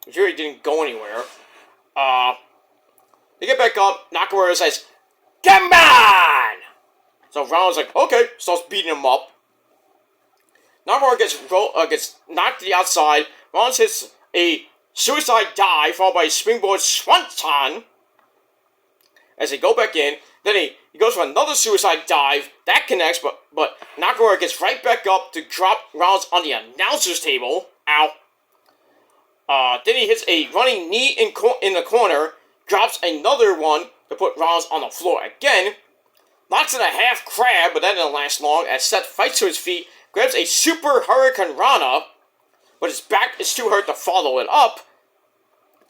Which really didn't go anywhere. They get back up. Nakamura says, "Come on!" So Rollins like, okay. Starts beating him up. Nakamura gets knocked to the outside. Rollins hits a suicide dive followed by a springboard swanton as they go back in. Then he goes for another suicide dive. That connects, but Nakamura gets right back up to drop Rollins on the announcer's table. Ow. Then he hits a running knee in the corner. Drops another one to put Rollins on the floor again. Knocks in a half crab, but that didn't last long as Seth fights to his feet. Grabs a super Hurricane Rana, but his back is too hurt to follow it up.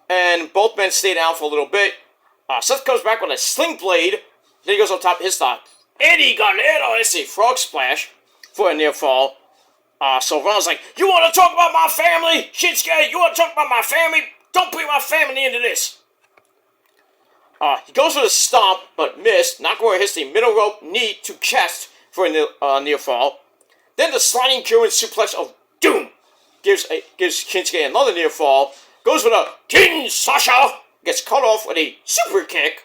And both men stay down for a little bit. Seth comes back with a sling blade. Then he goes on top, hits the Eddie Guerrero. It's a frog splash for a near fall. So Ron's like, you want to talk about my family? Shinsuke, you want to talk about my family? Don't bring my family into this. He goes for the stomp, but missed. Nakamura hits the middle rope knee to chest for a near fall. Then the sliding Cuban suplex of doom gives Shinsuke another near fall. Goes for the King Sasha. Gets cut off with a super kick.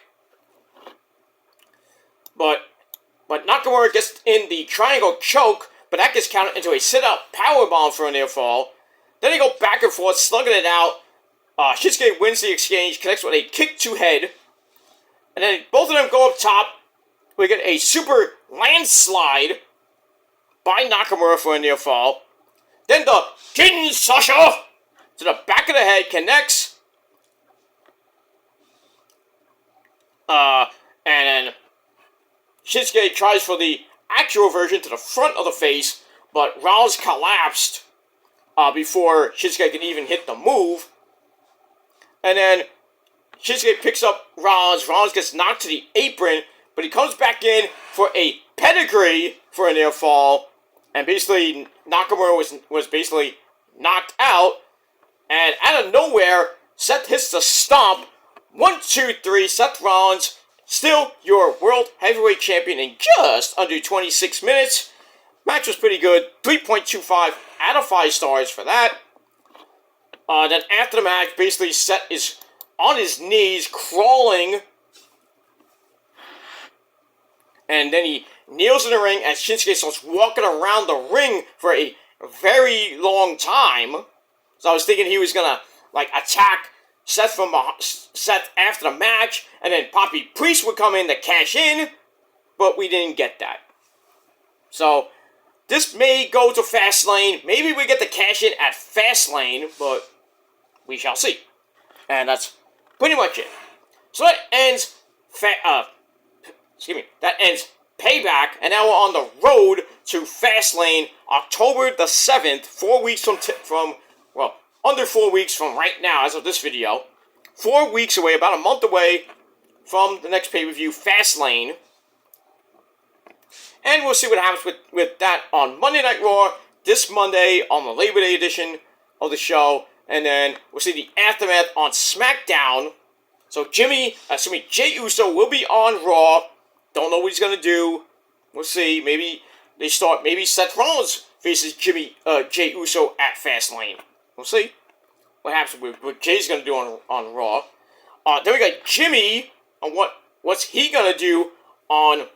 But Nakamura gets in the triangle choke, but that gets counted into a sit-out powerbomb for a near fall. Then they go back and forth, slugging it out. Shinsuke wins the exchange, connects with a kick to head. And then both of them go up top. We get a super landslide by Nakamura for a near fall. Then the King Sasha to the back of the head connects. And then Shinsuke tries for the actual version to the front of the face, but Rollins collapsed before Shinsuke can even hit the move. And then Shinsuke picks up Rollins. Rollins gets knocked to the apron, but he comes back in for a pedigree for a near fall. And basically, Nakamura was basically knocked out. And out of nowhere, Seth hits the stomp. 1, 2, 3, Seth Rollins, still your World Heavyweight Champion in just under 26 minutes. Match was pretty good. 3.25 out of 5 stars for that. Then after the match, basically Seth is on his knees, crawling. And then he kneels in the ring as Shinsuke starts walking around the ring for a very long time. So I was thinking he was going to attack Seth after the match, and then Poppy Priest would come in to cash in, but we didn't get that. So this may go to Fastlane. Maybe we get the cash in at Fastlane, but we shall see. And that's pretty much it. So that ends that ends Payback, and now we're on the road to Fastlane, October the 7th, 4 weeks under 4 weeks from right now, as of this video. 4 weeks away, about a month away from the next pay-per-view, Fastlane. And we'll see what happens with that on Monday Night Raw, this Monday, on the Labor Day edition of the show. And then we'll see the aftermath on SmackDown. So Jay Uso will be on Raw. Don't know what he's going to do. We'll see. Maybe Seth Rollins faces Jay Uso at Fastlane. We'll see what happens with what Jay's going to do on Raw. Then we got Jimmy on what's he going to do on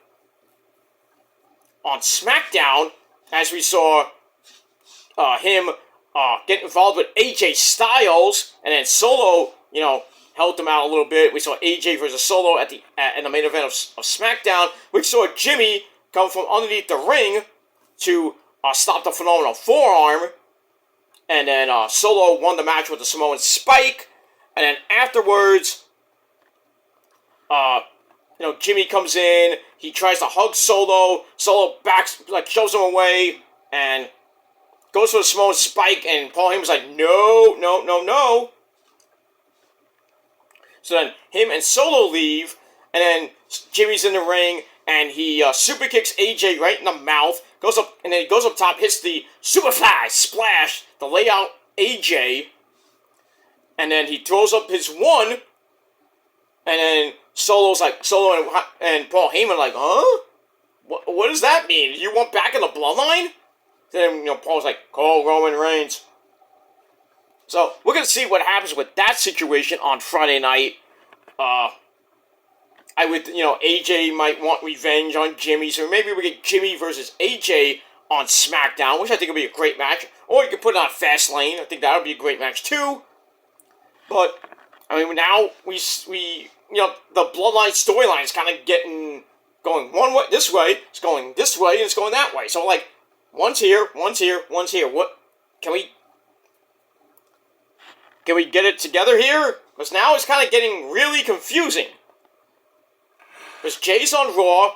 SmackDown, as we saw him get involved with AJ Styles, and then Solo, helped him out a little bit. We saw AJ versus Solo in the main event of SmackDown. We saw Jimmy come from underneath the ring to stop the phenomenal forearm. And then Solo won the match with the Samoan Spike. And then afterwards, Jimmy comes in. He tries to hug Solo. Solo shoves him away and goes for the Samoan Spike. And Paul Heyman's like, no. So then him and Solo leave. And then Jimmy's in the ring. And he super kicks AJ right in the mouth. Goes up top, hits the Superfly Splash to lay out AJ. And then he throws up his one. And then Solo and Paul Heyman like, huh? What does that mean? You want back in the bloodline? Then, Paul's like, call Roman Reigns. So, we're going to see what happens with that situation on Friday night. AJ might want revenge on Jimmy, so maybe we get Jimmy versus AJ on SmackDown, which I think would be a great match. Or you could put it on Fastlane. I think that would be a great match, too. But, now the Bloodline storyline is kind of going one way, this way, it's going this way, and it's going that way. So, one's here, one's here, one's here. What? Can we get it together here? Because now it's kind of getting really confusing. Because Jay's on Raw.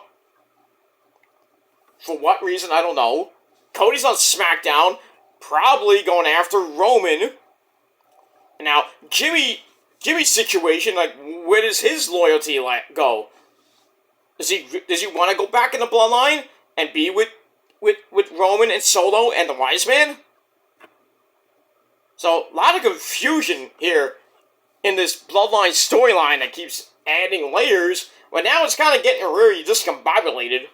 For what reason, I don't know. Cody's on SmackDown. Probably going after Roman. And now, Jimmy's situation, where does his loyalty go? Does he want to go back in the bloodline and be with Roman and Solo and the Wise Man? So, a lot of confusion here in this bloodline storyline that keeps adding layers. But now it's kind of getting really discombobulated.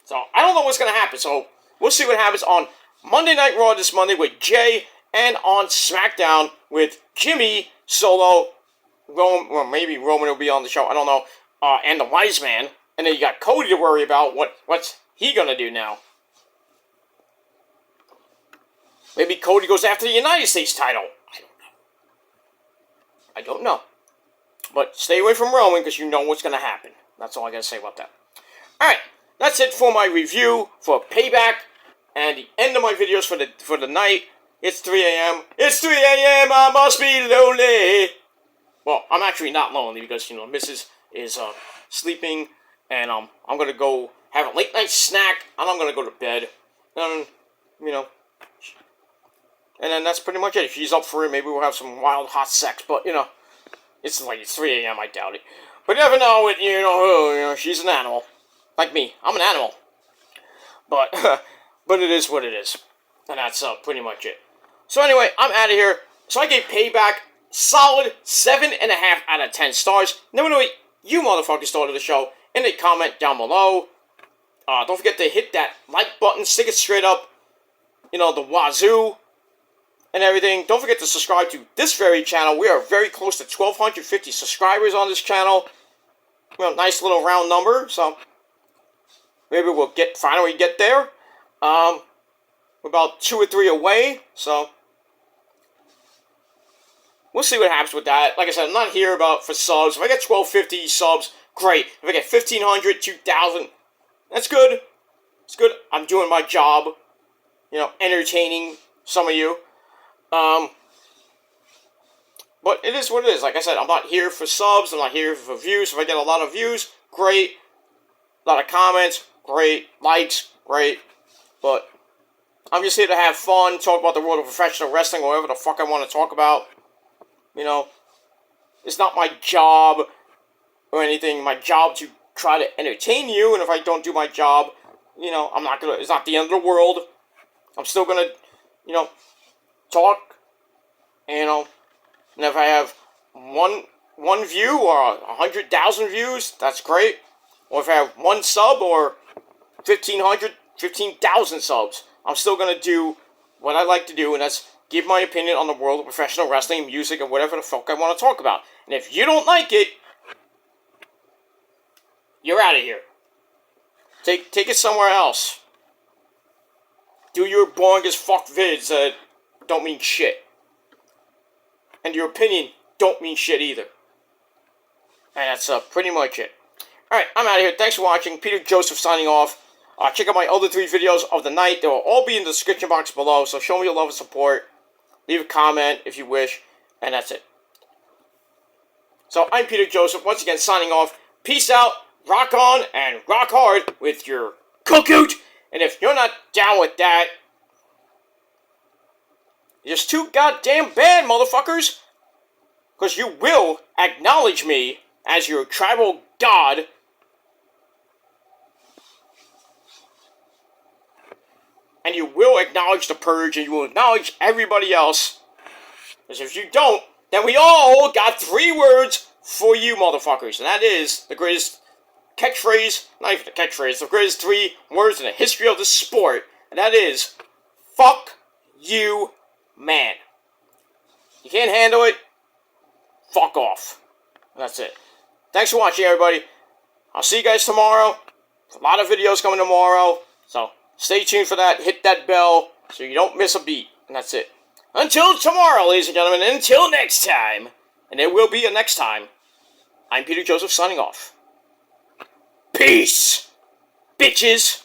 So, I don't know what's going to happen. So, we'll see what happens on Monday Night Raw this Monday with Jay. And on SmackDown with Jimmy, Solo, Roman, or maybe Roman will be on the show. I don't know. And the Wise Man. And then you got Cody to worry about. What's he going to do now? Maybe Cody goes after the United States title. I don't know. But stay away from Roman because you know what's going to happen. That's all I got to say about that. Alright, that's it for my review for Payback. And the end of my videos for the night. It's 3 a.m. It's 3 a.m. I must be lonely. Well, I'm actually not lonely because, Mrs. is sleeping. And I'm going to go have a late night snack. And I'm going to go to bed. And, and then that's pretty much it. If she's up for it, maybe we'll have some wild hot sex. But, it's 3 a.m. I doubt it. But you never know with, she's an animal. Like me. I'm an animal. But it is what it is. And that's pretty much it. So anyway, I'm out of here. So I gave Payback solid 7.5 out of 10 stars. Let me know what you motherfuckers thought of the show in a comment down below. Don't forget to hit that like button. Stick it straight up. The wazoo. And everything. Don't forget to subscribe to this very channel. We are very close to 1,250 subscribers on this channel. Nice little round number. So maybe we'll finally get there. We're about 2 or 3 away. So we'll see what happens with that. Like I said, I'm not here for subs. If I get 1,250 subs, great. If I get 1,500, 2,000, that's good. It's good. I'm doing my job. Entertaining some of you. But it is what it is. Like I said, I'm not here for subs. I'm not here for views. If I get a lot of views, great. A lot of comments, great. Likes, great. But I'm just here to have fun, talk about the world of professional wrestling, or whatever the fuck I want to talk about. It's not my job or anything. My job to try to entertain you. And if I don't do my job, it's not the end of the world. I'm still gonna, talk. And if I have one view or 100,000 views, that's great. Or if I have one sub or 1,500, 15,000 subs, I'm still gonna do what I like to do, and that's give my opinion on the world of professional wrestling, music, and whatever the fuck I want to talk about. And if you don't like it, you're out of here. Take it somewhere else. Do your boring as fuck vids that don't mean shit. And your opinion don't mean shit either. And that's pretty much it. Alright, I'm out of here. Thanks for watching. Peter Joseph signing off. Check out my other 3 videos of the night. They will all be in the description box below. So show me your love and support. Leave a comment if you wish. And that's it. So I'm Peter Joseph. Once again signing off. Peace out. Rock on and rock hard with your cookoot. And if you're not down with that, you're just too goddamn bad, motherfuckers. Because you will acknowledge me as your tribal god. And you will acknowledge the purge, and you will acknowledge everybody else. Because if you don't, then we all got 3 words for you motherfuckers. And that is the greatest catchphrase, not even the catchphrase, the greatest 3 words in the history of the sport. And that is, fuck you, man. You can't handle it, fuck off. And that's it. Thanks for watching, everybody. I'll see you guys tomorrow. There's a lot of videos coming tomorrow. So stay tuned for that. Hit that bell so you don't miss a beat. And that's it. Until tomorrow, ladies and gentlemen. Until next time. And there will be a next time. I'm Peter Joseph signing off. Peace, bitches.